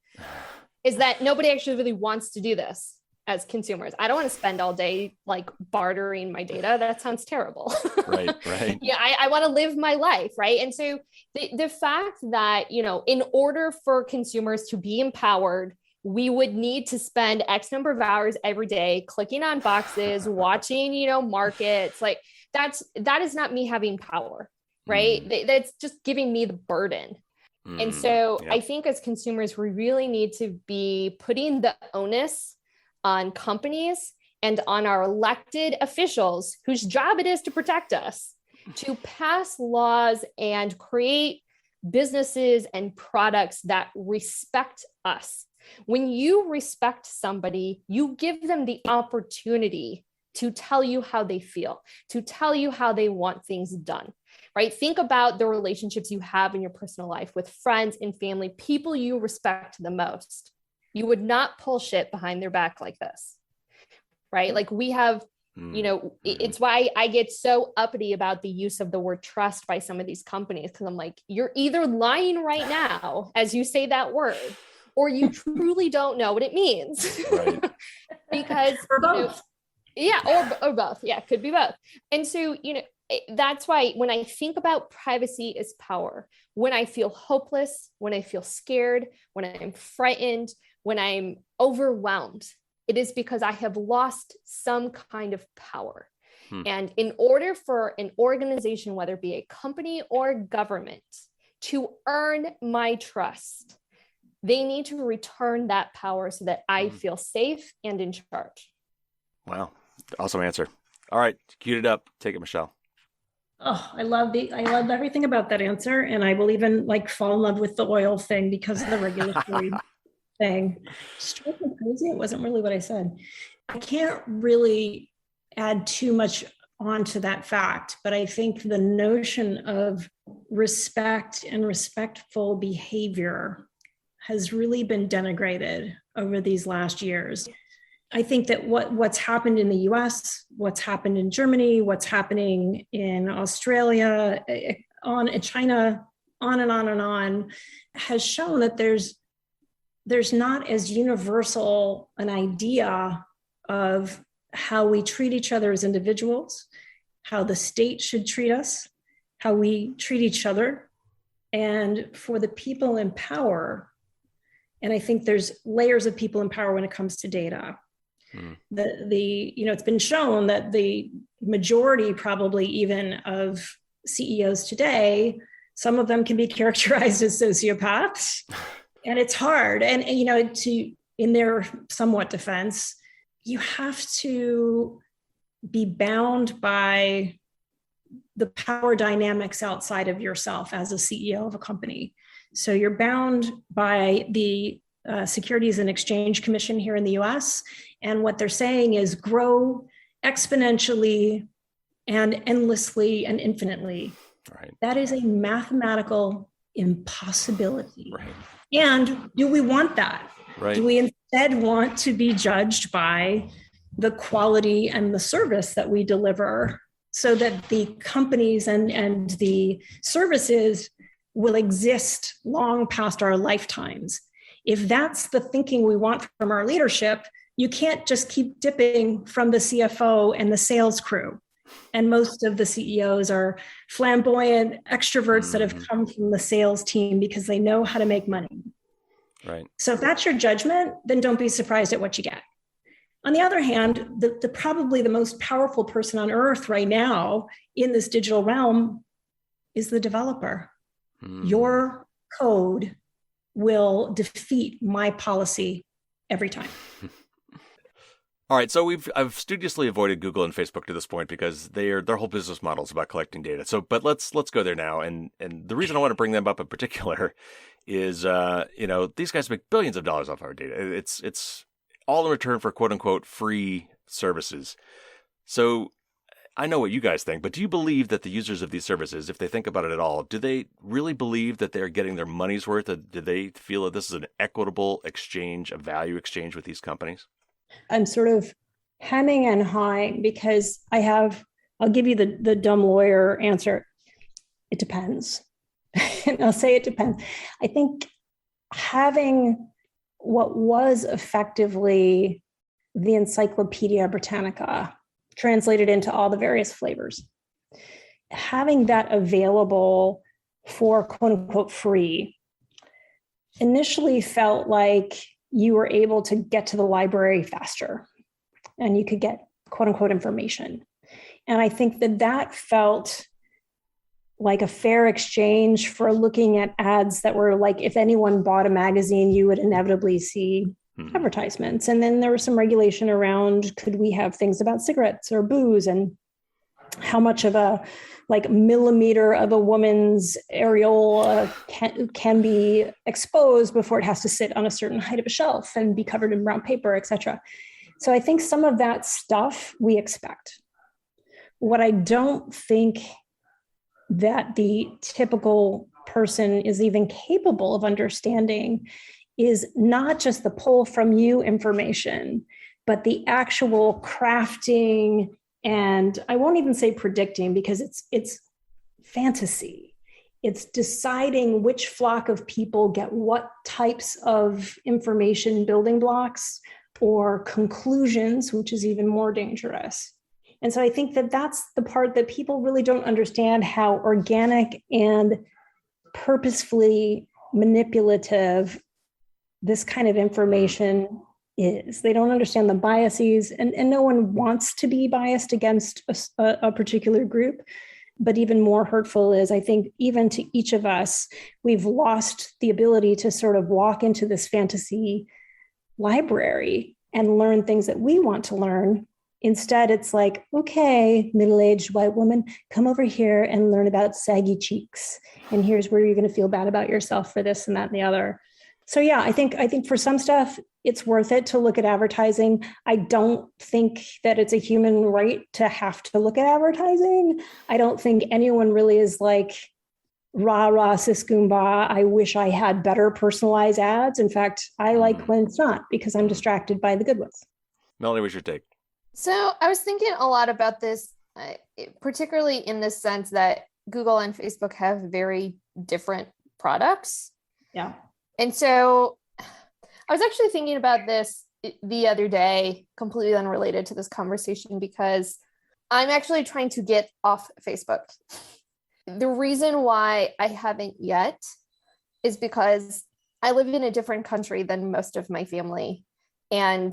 is that nobody actually really wants to do this as consumers. I don't want to spend all day like bartering my data. That sounds terrible. Right. Yeah, I want to live my life, right? And so the fact that, in order for consumers to be empowered, we would need to spend X number of hours every day clicking on boxes, watching, markets, like that is not me having power, right? That's just giving me the burden. And so I think as consumers, we really need to be putting the onus on companies and on our elected officials whose job it is to protect us, to pass laws and create businesses and products that respect us. When you respect somebody, you give them the opportunity to tell you how they feel, to tell you how they want things done, right? Think about the relationships you have in your personal life with friends and family, people you respect the most. You would not pull shit behind their back like this, right? Like we have, it's why I get so uppity about the use of the word trust by some of these companies, because I'm like, you're either lying right now as you say that word, or you truly don't know what it means. Right. Because, or both. Or both. Yeah, could be both. And so, that's why when I think about privacy as power, when I feel hopeless, when I feel scared, when I'm frightened, when I'm overwhelmed, it is because I have lost some kind of power. And in order for an organization, whether it be a company or government, to earn my trust, they need to return that power so that I feel safe and in charge. Wow. Awesome answer. All right. Queued it up. Take it, Michelle. Oh, I love everything about that answer. And I will even fall in love with the oil thing because of the regulatory thing. Struck me crazy. It wasn't really what I said. I can't really add too much onto that fact, but I think the notion of respect and respectful behavior has really been denigrated over these last years. I think that what's happened in the US, what's happened in Germany, what's happening in Australia, in China, on and on and on, has shown that there's not as universal an idea of how we treat each other as individuals, how the state should treat us, how we treat each other. And for the people in power, and I think there's layers of people in power when it comes to data. It's been shown that the majority probably even of CEOs today, some of them can be characterized as sociopaths, and it's hard. And in their somewhat defense, you have to be bound by the power dynamics outside of yourself as a CEO of a company. So you're bound by the Securities and Exchange Commission here in the US. And what they're saying is grow exponentially and endlessly and infinitely. Right. That is a mathematical impossibility. Right. And do we want that? Right. Do we instead want to be judged by the quality and the service that we deliver so that the companies and the services will exist long past our lifetimes? If that's the thinking we want from our leadership, you can't just keep dipping from the CFO and the sales crew. And most of the CEOs are flamboyant extroverts that have come from the sales team because they know how to make money. Right. So if that's your judgment, then don't be surprised at what you get. On the other hand, the probably the most powerful person on earth right now in this digital realm is the developer. Your code will defeat my policy every time. All right, so I've studiously avoided Google and Facebook to this point because their whole business model is about collecting data. So, but let's go there now. And the reason I want to bring them up in particular is, these guys make billions of dollars off our data. It's all in return for quote unquote free services. So I know what you guys think, but do you believe that the users of these services, if they think about it at all, do they really believe that they're getting their money's worth? Do they feel that this is an equitable exchange, a value exchange with these companies? I'm sort of hemming and hawing because I'll give you the dumb lawyer answer. It depends. And I'll say it depends. I think having what was effectively the Encyclopedia Britannica translated into all the various flavors, having that available for quote unquote free initially felt like you were able to get to the library faster and you could get quote unquote information. And I think that felt like a fair exchange for looking at ads that were like, if anyone bought a magazine, you would inevitably see advertisements. And then there was some regulation around, could we have things about cigarettes or booze, and how much of a millimeter of a woman's areola can be exposed before it has to sit on a certain height of a shelf and be covered in brown paper, et cetera. So I think some of that stuff we expect. What I don't think that the typical person is even capable of understanding is not just the pull from you information, but the actual crafting. And I won't even say predicting because it's fantasy. It's deciding which flock of people get what types of information building blocks or conclusions, which is even more dangerous. And so I think that's the part that people really don't understand, how organic and purposefully manipulative this kind of information is. They don't understand the biases, and no one wants to be biased against a particular group. But even more hurtful is, I think, even to each of us, we've lost the ability to sort of walk into this fantasy library and learn things that we want to learn. Instead, it's like, okay, middle-aged white woman, come over here and learn about saggy cheeks. And here's where you're going to feel bad about yourself for this and that and the other. So yeah, I think for some stuff, it's worth it to look at advertising. I don't think that it's a human right to have to look at advertising. I don't think anyone really is like, rah, rah, sis goomba, I wish I had better personalized ads. In fact, I like when it's not, because I'm distracted by the good ones. Melanie, what's your take? So I was thinking a lot about this, particularly in the sense that Google and Facebook have very different products. Yeah. And so I was actually thinking about this the other day, completely unrelated to this conversation, because I'm actually trying to get off Facebook. The reason why I haven't yet is because I live in a different country than most of my family. And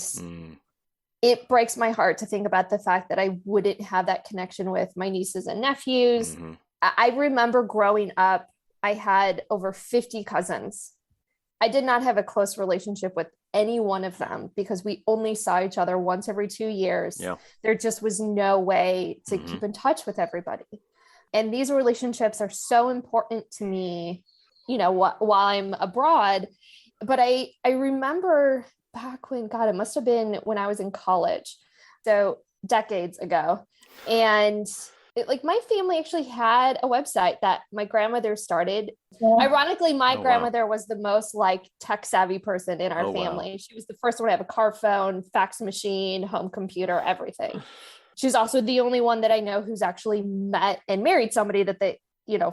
it breaks my heart to think about the fact that I wouldn't have that connection with my nieces and nephews. Mm-hmm. I remember growing up, I had over 50 cousins. I did not have a close relationship with any one of them because we only saw each other once every 2 years. Yeah. There just was no way to keep in touch with everybody. And these relationships are so important to me, while I'm abroad. But I remember back when, God, it must have been when I was in college. So decades ago. And my family actually had a website that my grandmother started. Yeah. Ironically, my grandmother was the most tech savvy person in our family. Wow. She was the first one to have a car phone, fax machine, home computer, everything. She's also the only one that I know who's actually met and married somebody that they,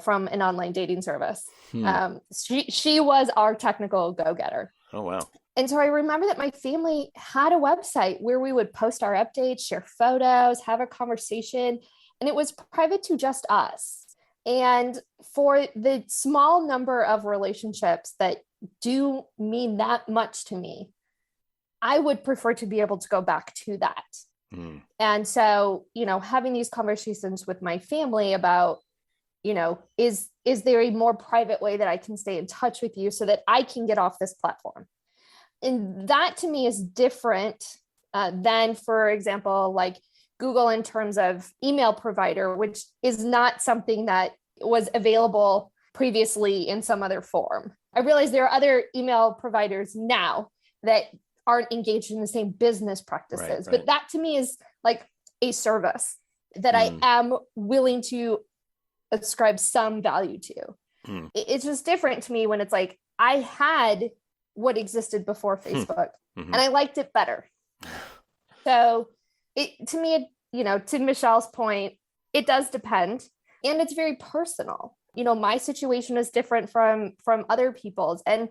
from an online dating service. She was our technical go-getter. Oh, wow. And so I remember that my family had a website where we would post our updates, share photos, have a conversation, and it was private to just us. And for the small number of relationships that do mean that much to me, I would prefer to be able to go back to that. And so, having these conversations with my family about, is there a more private way that I can stay in touch with you so that I can get off this platform? And that to me is different than, for example, Google in terms of email provider, which is not something that was available previously in some other form. I realize there are other email providers now that aren't engaged in the same business practices, right. But that to me is a service that I am willing to ascribe some value to. It's just different to me when it's I had what existed before Facebook and I liked it better. So to me, to Michelle's point, it does depend, and it's very personal. My situation is different from other people's. And,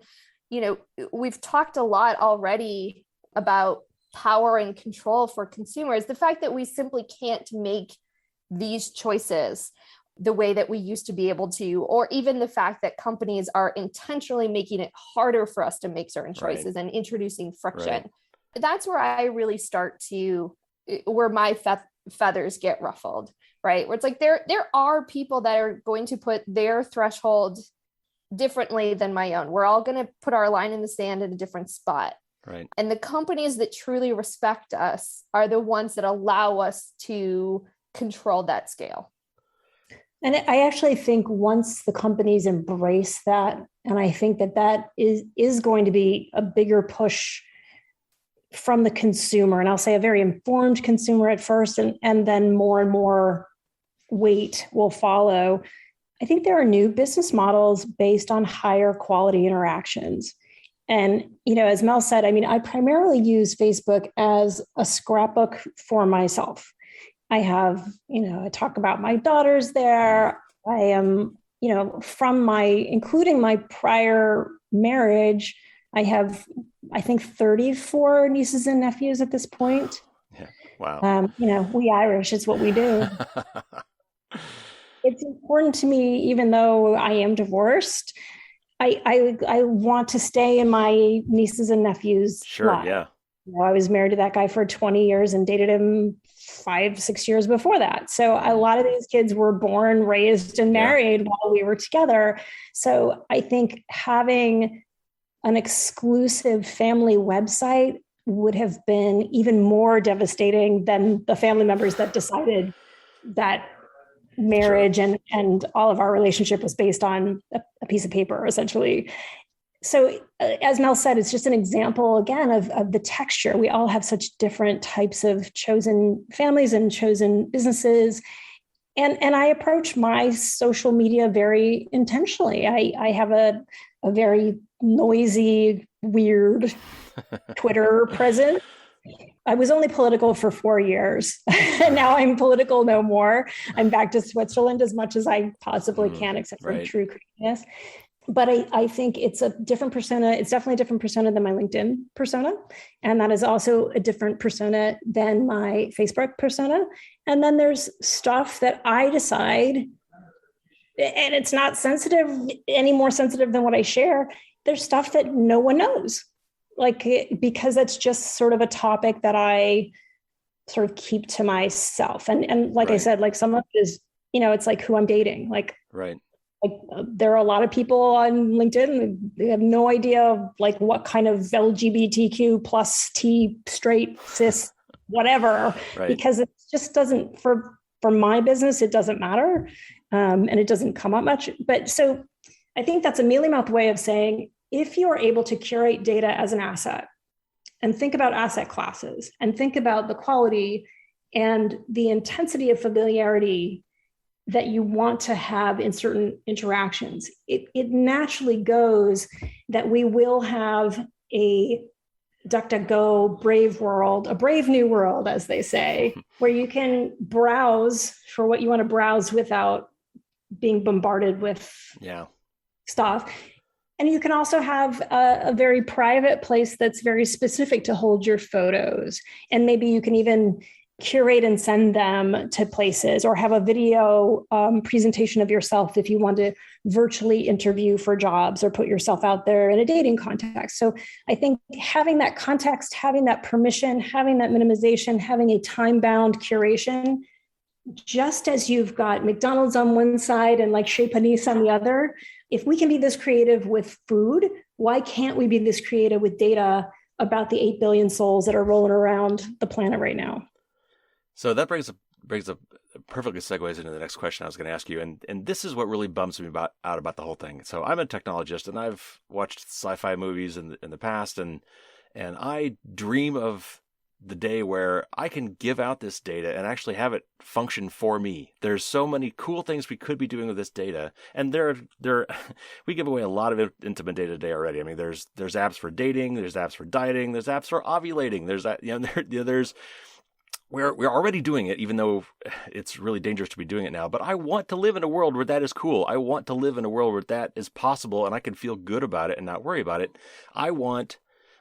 we've talked a lot already about power and control for consumers. The fact that we simply can't make these choices the way that we used to be able to, or even the fact that companies are intentionally making it harder for us to make certain choices and introducing friction. Right. That's where I really start to, where my feathers get ruffled, right? Where it's there are people that are going to put their threshold differently than my own. We're all going to put our line in the sand in a different spot. Right. And the companies that truly respect us are the ones that allow us to control that scale. And I actually think once the companies embrace that, and I think that is going to be a bigger push from the consumer, and I'll say a very informed consumer at first, and then more and more weight will follow. I think there are new business models based on higher quality interactions. And, as Mel said, I primarily use Facebook as a scrapbook for myself. I have, I talk about my daughters there. I am, including my prior marriage, I have, I think, 34 nieces and nephews at this point. Yeah. Wow. We Irish, it's what we do. It's important to me, even though I am divorced, I want to stay in my nieces and nephews' lives. Yeah. I was married to that guy for 20 years and dated him 5-6 years before that. So a lot of these kids were born, raised, and married while we were together. So I think having an exclusive family website would have been even more devastating than the family members that decided that marriage and all of our relationship was based on a piece of paper, essentially. So as Mel said, it's just an example, again, of the texture. We all have such different types of chosen families and chosen businesses. And I approach my social media very intentionally. I have a very noisy, weird Twitter presence. I was only political for 4 years, and now I'm political no more. I'm back to Switzerland as much as I possibly can, except for true craziness. But I think it's a different persona. It's definitely a different persona than my LinkedIn persona. And that is also a different persona than my Facebook persona. And then there's stuff that I decide, and it's not sensitive, any more sensitive than what I share. There's stuff that no one knows, because it's just sort of a topic that I sort of keep to myself. And like I Right. said, like some of it is, it's like who I'm dating. Right. There are a lot of people on LinkedIn, they have no idea like what kind of LGBTQ plus T straight cis whatever, Right. because it just doesn't, for my business, it doesn't matter. And it doesn't come up much. But so I think that's a mealy mouth way of saying, if you are able to curate data as an asset and think about asset classes and think about the quality and the intensity of familiarity that you want to have in certain interactions, it naturally goes that we will have a DuckDuckGo brave world, a brave new world, as they say, where you can browse for what you want to browse without being bombarded with stuff. And you can also have a very private place that's very specific to hold your photos. And maybe you can even curate and send them to places, or have a video presentation of yourself if you want to virtually interview for jobs or put yourself out there in a dating context. So I think having that context, having that permission, having that minimization, having a time-bound curation, just as you've got McDonald's on one side and like Chez Panisse on the other, if we can be this creative with food, why can't we be this creative with data about the 8 billion souls that are rolling around the planet right now? So that brings up perfectly segues into the next question I was going to ask you, and this is what really bums me out about the whole thing. So I'm a technologist, and I've watched sci-fi movies in the past, and I dream of the day where I can give out this data and actually have it function for me. There's so many cool things we could be doing with this data, and we give away a lot of intimate data today already. I mean, there's apps for dating, there's apps for dieting, there's apps for ovulating, we're already doing it, even though it's really dangerous to be doing it now. But I want to live in a world where that is cool. I want to live in a world where that is possible, and I can feel good about it and not worry about it. I want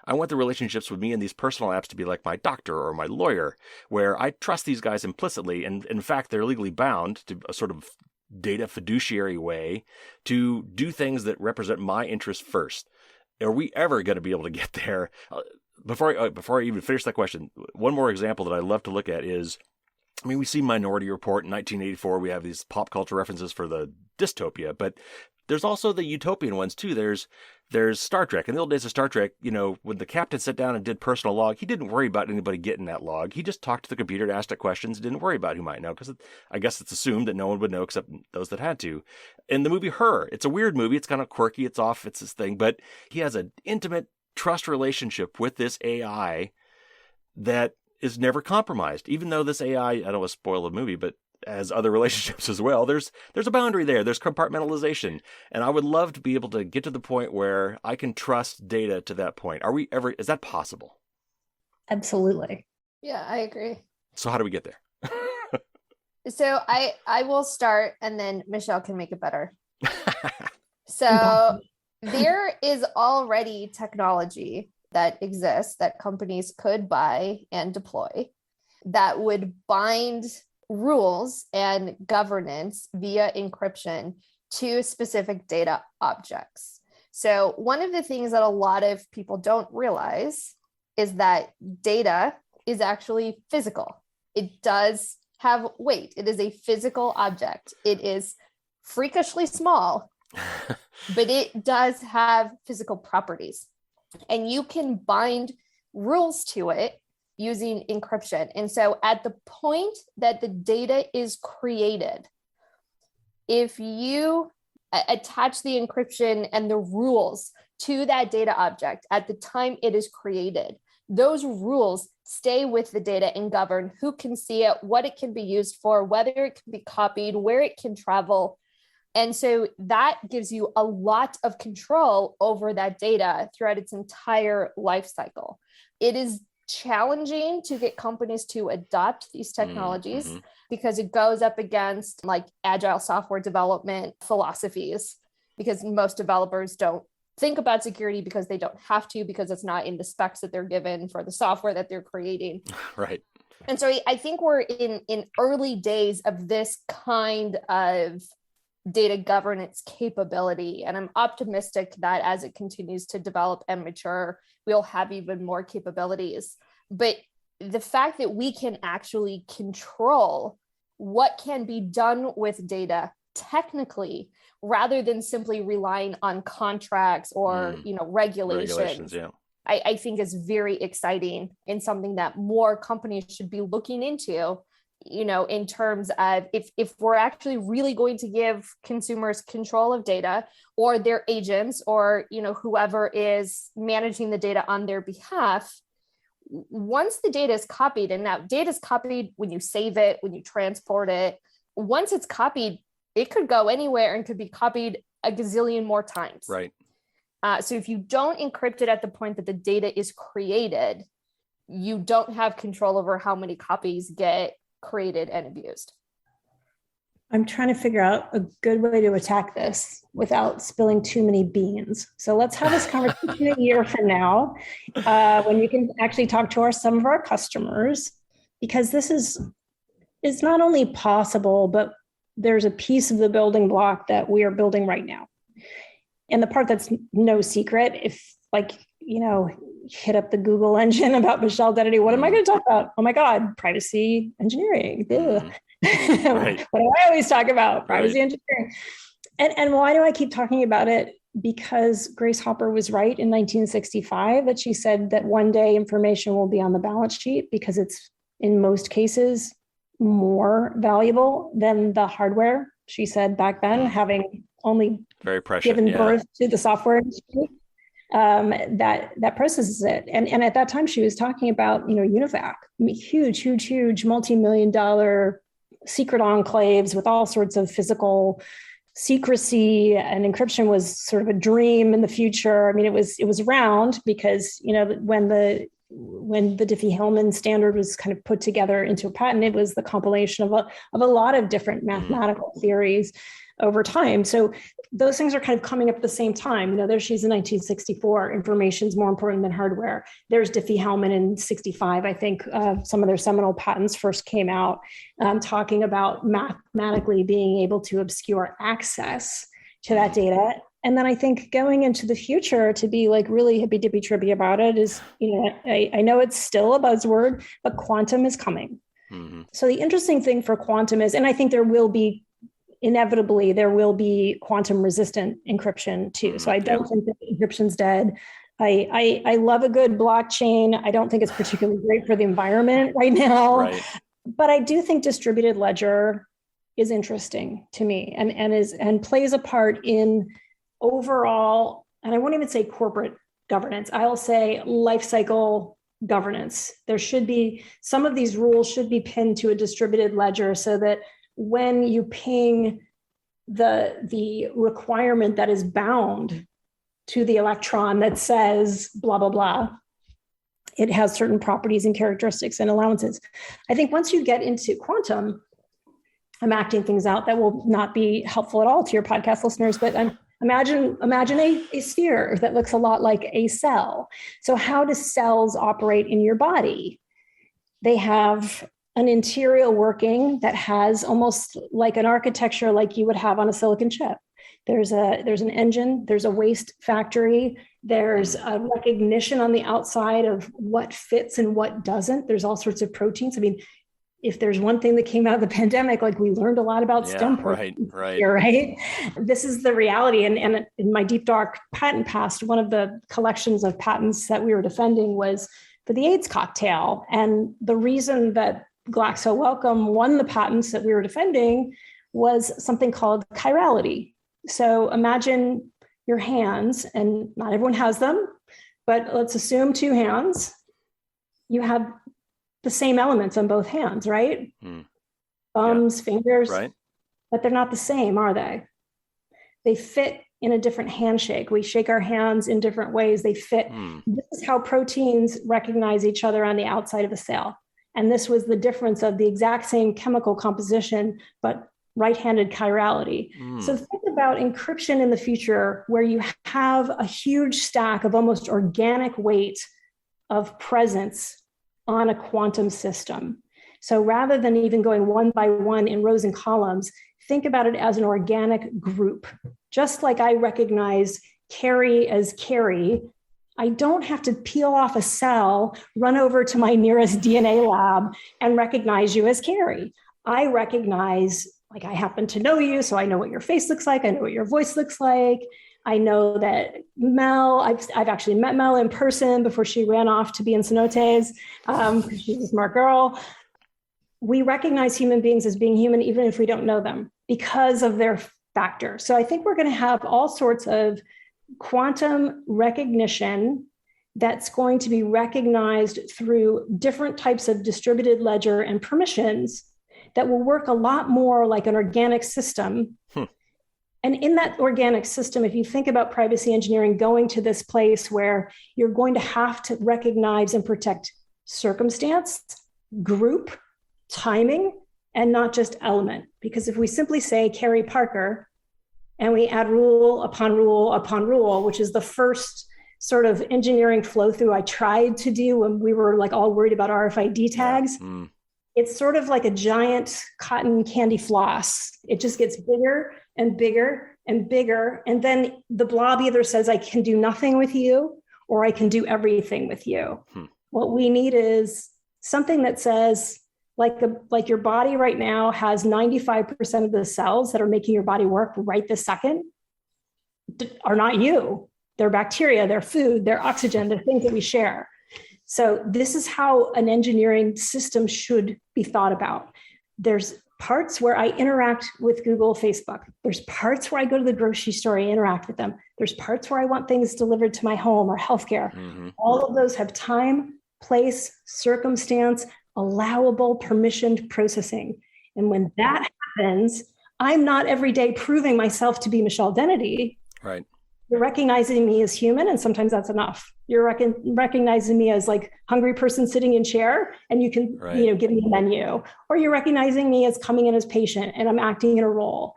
the relationships with me and these personal apps to be like my doctor or my lawyer, where I trust these guys implicitly, and in fact, they're legally bound to a sort of data fiduciary way to do things that represent my interests first. Are we ever going to be able to get there? Before I even finish that question, one more example that I love to look at is, I mean, we see Minority Report in 1984. We have these pop culture references for the dystopia, but there's also the utopian ones too. There's Star Trek. In the old days of Star Trek, when the captain sat down and did personal log, he didn't worry about anybody getting that log. He just talked to the computer to ask it questions, didn't worry about who might know, because I guess it's assumed that no one would know except those that had to. In the movie Her, it's a weird movie. It's kind of quirky. It's off. It's this thing, but he has an intimate trust relationship with this AI that is never compromised. Even though this AI, I don't want to spoil the movie, but has other relationships as well. There's a boundary there. There's compartmentalization. And I would love to be able to get to the point where I can trust data to that point. Is that possible? Absolutely. Yeah, I agree. So how do we get there? So I will start, and then Michelle can make it better. So there is already technology that exists that companies could buy and deploy that would bind rules and governance via encryption to specific data objects. So one of the things that a lot of people don't realize is that data is actually physical. It does have weight. It is a physical object. It is freakishly small, but it does have physical properties. And you can bind rules to it using encryption. And so at the point that the data is created, if you attach the encryption and the rules to that data object at the time it is created, those rules stay with the data and govern who can see it, what it can be used for, whether it can be copied, where it can travel. And so that gives you a lot of control over that data throughout its entire life cycle. It is challenging to get companies to adopt these technologies because it goes up against like agile software development philosophies, because most developers don't think about security because they don't have to, because it's not in the specs that they're given for the software that they're creating. Right. And so I think we're in early days of this kind of data governance capability. And I'm optimistic that as it continues to develop and mature, we'll have even more capabilities. But the fact that we can actually control what can be done with data technically, rather than simply relying on contracts or regulations. Yeah. I think is very exciting and something that more companies should be looking into, in terms of if we're actually really going to give consumers control of data, or their agents, or whoever is managing the data on their behalf. Once the data is copied, and now data is copied when you save it, when you transport it, once it's copied, it could go anywhere and could be copied a gazillion more times. Right. So if you don't encrypt it at the point that the data is created, you don't have control over how many copies get created and abused. I'm trying to figure out a good way to attack this without spilling too many beans. So let's have this conversation a year from now, when you can actually talk to some of our customers, because this is not only possible, but there's a piece of the building block that we are building right now. And the part that's no secret, if hit up the Google engine about Michelle Dennedy, what am I going to talk about? Oh my God, privacy engineering. Right. What do I always talk about? Privacy engineering. And why do I keep talking about it? Because Grace Hopper was right in 1965 that she said that one day information will be on the balance sheet because it's in most cases more valuable than the hardware. She said back then, having only very prescient, given birth to the software industry that processes it. And at that time, she was talking about, UNIVAC, huge, multi-million-dollar secret enclaves with all sorts of physical secrecy, and encryption was sort of a dream in the future. I mean, it was around because, when the Diffie-Hellman standard was kind of put together into a patent, it was the compilation of a lot of different mathematical theories over time. So those things are kind of coming up at the same time. There she's in 1964, information is more important than hardware. There's Diffie-Hellman in 65. I think some of their seminal patents first came out talking about mathematically being able to obscure access to that data. And then I think going into the future, to be like really hippy-dippy-trippy about it is, I know it's still a buzzword, but quantum is coming. Mm-hmm. So the interesting thing for quantum is, and I think there will be quantum resistant encryption too. So I don't think that encryption's dead. I love a good blockchain. I don't think it's particularly great for the environment right now, right. But I do think distributed ledger is interesting to me and plays a part in overall, and I won't even say corporate governance. I'll say life cycle governance. There should be, some of these rules should be pinned to a distributed ledger so that when you ping the requirement that is bound to the electron that says blah, blah, blah, it has certain properties and characteristics and allowances. I think once you get into quantum, I'm acting things out that will not be helpful at all to your podcast listeners, but imagine a sphere that looks a lot like a cell. So how do cells operate in your body? They have an interior working that has almost like an architecture like you would have on a silicon chip. There's an engine, there's a waste factory, there's a recognition on the outside of what fits and what doesn't. There's all sorts of proteins. I mean, if there's one thing that came out of the pandemic, like we learned a lot about stem proteins here, right? This is the reality. And in my deep dark patent past, one of the collections of patents that we were defending was for the AIDS cocktail. And the reason that Glaxo Wellcome won the patents that we were defending was something called chirality. So imagine your hands, and not everyone has them, but let's assume two hands. You have the same elements on both hands, right? Thumbs, fingers, right. But they're not the same, are they? They fit in a different handshake. We shake our hands in different ways. They fit. This is how proteins recognize each other on the outside of a cell. And this was the difference of the exact same chemical composition, but right-handed chirality. So think about encryption in the future where you have a huge stack of almost organic weight of presence on a quantum system. So rather than even going one by one in rows and columns, think about it as an organic group. Just like I recognize Carrie as Carrie I don't have to peel off a cell, run over to my nearest DNA lab and recognize you as Carrie. I recognize, like, I happen to know you, so I know what your face looks like. I know what your voice looks like. I know that Mel, I've actually met Mel in person before she ran off to be in cenotes, because she's a smart girl. We recognize human beings as being human, even if we don't know them, because of their factor. So I think we're going to have all sorts of quantum recognition that's going to be recognized through different types of distributed ledger and permissions that will work a lot more like an organic system. And in that organic system, if you think about privacy engineering going to this place where you're going to have to recognize and protect circumstance, group, timing, and not just element. Because if we simply say Carrie Parker, and we add rule upon rule upon rule, which is the first sort of engineering flow through I tried to do when we were like all worried about RFID tags. It's sort of like a giant cotton candy floss. It just gets bigger and bigger and bigger. And then the blob either says, I can do nothing with you, or I can do everything with you. What we need is something that says, like your body right now has 95% of the cells that are making your body work right this second are not you. They're bacteria, they're food, they're oxygen, they're things that we share. So this is how an engineering system should be thought about. There's parts where I interact with Google, Facebook. There's parts where I go to the grocery store, I interact with them. There's parts where I want things delivered to my home or healthcare. All of those have time, place, circumstance, allowable, permissioned processing. And when that happens, I'm not every day proving myself to be Michelle Dennedy. Right. You're recognizing me as human, and sometimes that's enough. You're recognizing me as like hungry person sitting in chair, and you can give me a menu. Or you're recognizing me as coming in as patient, and I'm acting in a role.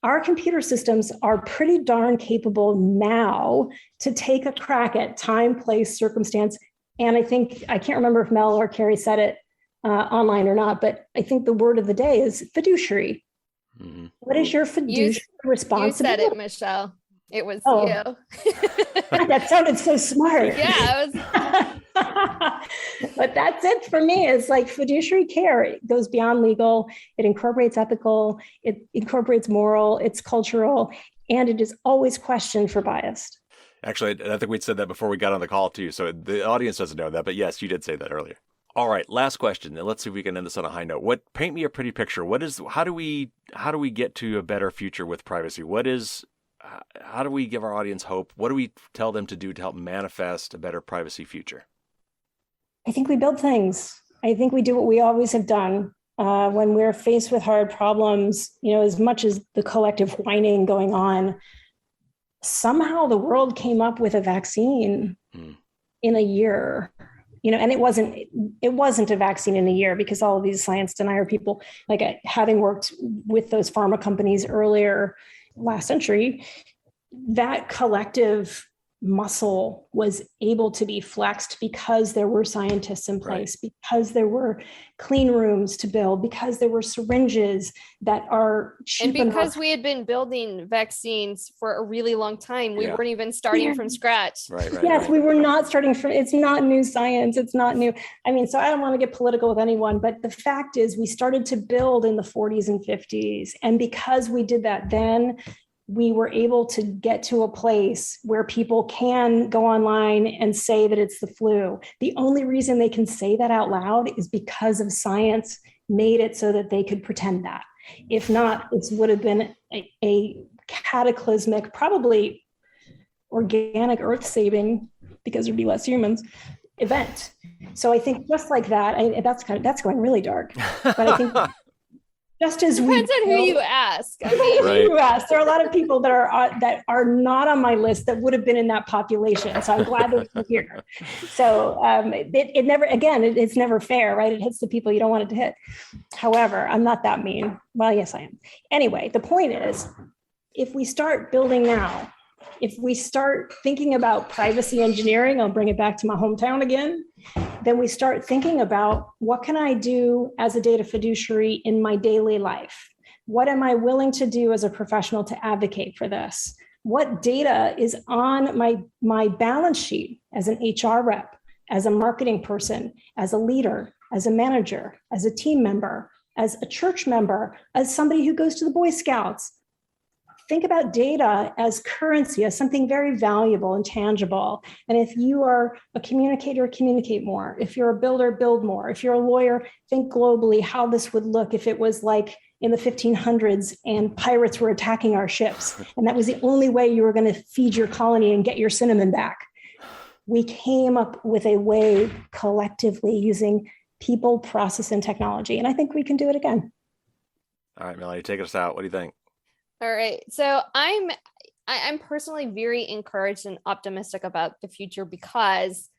Our computer systems are pretty darn capable now to take a crack at time, place, circumstance. And I think, I can't remember if Mel or Carrie said it online or not, but I think the word of the day is fiduciary. What is your fiduciary responsibility? You said it, Michelle. It was you. That sounded so smart. Yeah, it was. But that's it for me. It's like fiduciary care. It goes beyond legal. It incorporates ethical. It incorporates moral. It's cultural. And it is always questioned for bias. Actually, I think we said that before we got on the call too. So the audience doesn't know that, but yes, you did say that earlier. All right, last question. And let's see if we can end this on a high note. Paint me a pretty picture. How do we get to a better future with privacy? How do we give our audience hope? What do we tell them to do to help manifest a better privacy future? I think we build things. I think we do what we always have done. When we're faced with hard problems, as much as the collective whining going on, somehow the world came up with a vaccine in a year, and it wasn't a vaccine in a year because all of these science denier people, like having worked with those pharma companies earlier last century, that collective muscle was able to be flexed because there were scientists in place, because there were clean rooms to build, because there were syringes that are cheap and because enough. We had been building vaccines for a really long time. We weren't even starting from scratch. Yes, we were not starting from, it's not new science. It's not new. So I don't want to get political with anyone, but the fact is we started to build in the 40s and 50s. And because we did that then, we were able to get to a place where people can go online and say that it's the flu. The only reason they can say that out loud is because of science made it so that they could pretend that. If not, it would have been a cataclysmic, probably organic earth-saving, because there'd be less humans, event. So I think just like that, that's going really dark. But I think just as depends on who you ask. Who ask. There are a lot of people that are not on my list that would have been in that population. So I'm glad they're here. So it's never fair, right? It hits the people you don't want it to hit. However, I'm not that mean. Well, yes, I am. Anyway, the point is, if we start building now, if we start thinking about privacy engineering, I'll bring it back to my hometown again, then we start thinking about what can I do as a data fiduciary in my daily life? What am I willing to do as a professional to advocate for this? what data is on my balance sheet as an HR rep, as a marketing person, as a leader, as a manager, as a team member, as a church member, as somebody who goes to the Boy Scouts. Think about data as currency, as something very valuable and tangible. And if you are a communicator, communicate more. If you're a builder, build more. If you're a lawyer, think globally how this would look if it was like in the 1500s and pirates were attacking our ships. And that was the only way you were going to feed your colony and get your cinnamon back. We came up with a way collectively using people, process, and technology. And I think we can do it again. All right, Melanie, take us out. What do you think? All right. So I'm personally very encouraged and optimistic about the future because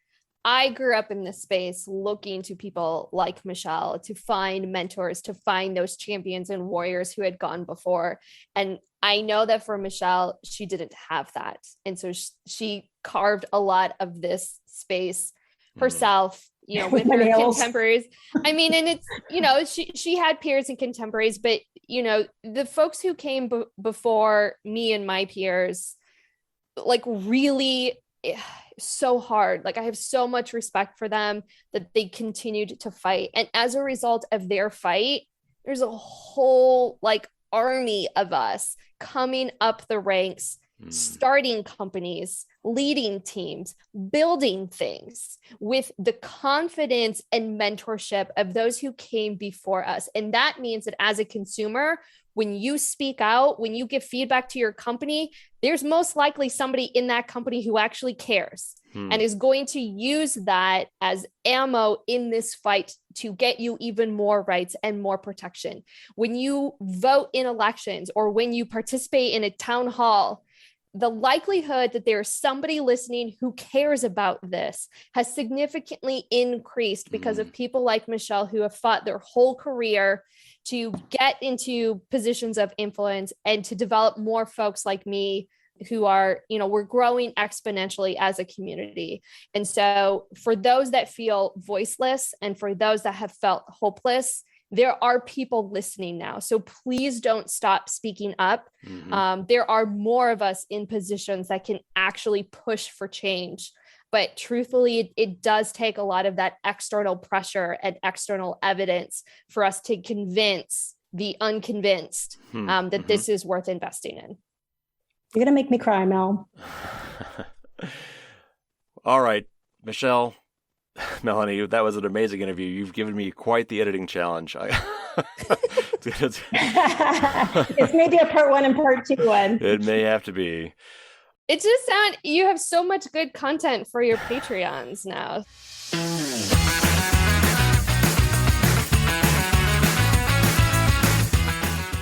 I grew up in this space looking to people like Michelle to find mentors, to find those champions and warriors who had gone before. And I know that for Michelle, she didn't have that. And so she carved a lot of this space herself, with her contemporaries. I mean, and it's, she had peers and contemporaries, but, the folks who came before me and my peers, like really so hard. Like I have so much respect for them that they continued to fight. And as a result of their fight, there's a whole army of us coming up the ranks, starting companies, leading teams, building things with the confidence and mentorship of those who came before us. And that means that as a consumer, when you speak out, when you give feedback to your company, there's most likely somebody in that company who actually cares and is going to use that as ammo in this fight to get you even more rights and more protection. When you vote in elections or when you participate in a town hall, the likelihood that there's somebody listening who cares about this has significantly increased because of people like Michelle who have fought their whole career to get into positions of influence and to develop more folks like me who are, we're growing exponentially as a community. And so for those that feel voiceless and for those that have felt hopeless, there are people listening now. So please don't stop speaking up. There are more of us in positions that can actually push for change. But truthfully, it does take a lot of that external pressure and external evidence for us to convince the unconvinced that this is worth investing in. You're going to make me cry, Mel. All right, Michelle. Melanie, that was an amazing interview. You've given me quite the editing challenge. It's maybe a part 1 and part 2 one. It may have to be. It just you have so much good content for your Patreons now.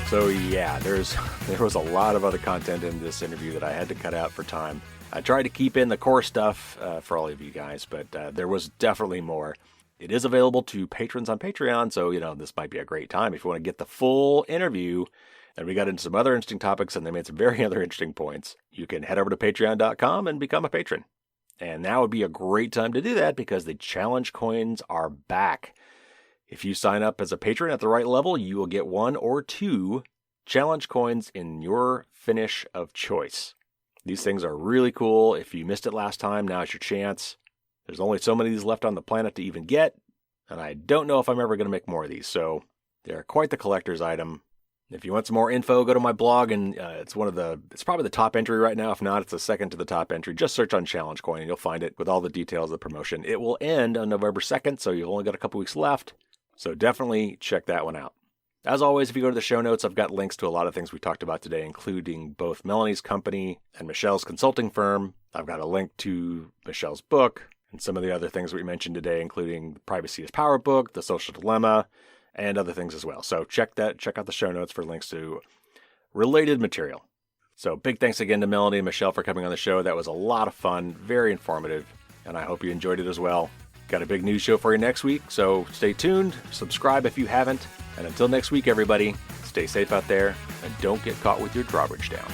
So yeah, there was a lot of other content in this interview that I had to cut out for time. I tried to keep in the core stuff for all of you guys, but there was definitely more. It is available to patrons on Patreon, so this might be a great time if you want to get the full interview. And we got into some other interesting topics, and they made some very other interesting points. You can head over to patreon.com and become a patron. And now would be a great time to do that because the challenge coins are back. If you sign up as a patron at the right level, you will get 1 or 2 challenge coins in your finish of choice. These things are really cool. If you missed it last time, now's your chance. There's only so many of these left on the planet to even get, and I don't know if I'm ever going to make more of these, so they're quite the collector's item. If you want some more info, go to my blog, and it's probably the top entry right now. If not, it's the second to the top entry. Just search on Challenge Coin, and you'll find it with all the details of the promotion. It will end on November 2nd, so you've only got a couple weeks left, so definitely check that one out. As always, if you go to the show notes, I've got links to a lot of things we talked about today, including both Melanie's company and Michelle's consulting firm. I've got a link to Michelle's book and some of the other things we mentioned today, including the Privacy is Power book, The Social Dilemma, and other things as well. So check out the show notes for links to related material. So big thanks again to Melanie and Michelle for coming on the show. That was a lot of fun, very informative, and I hope you enjoyed it as well. Got a big news show for you next week, so stay tuned, subscribe if you haven't, and until next week, everybody, stay safe out there, and don't get caught with your drawbridge down.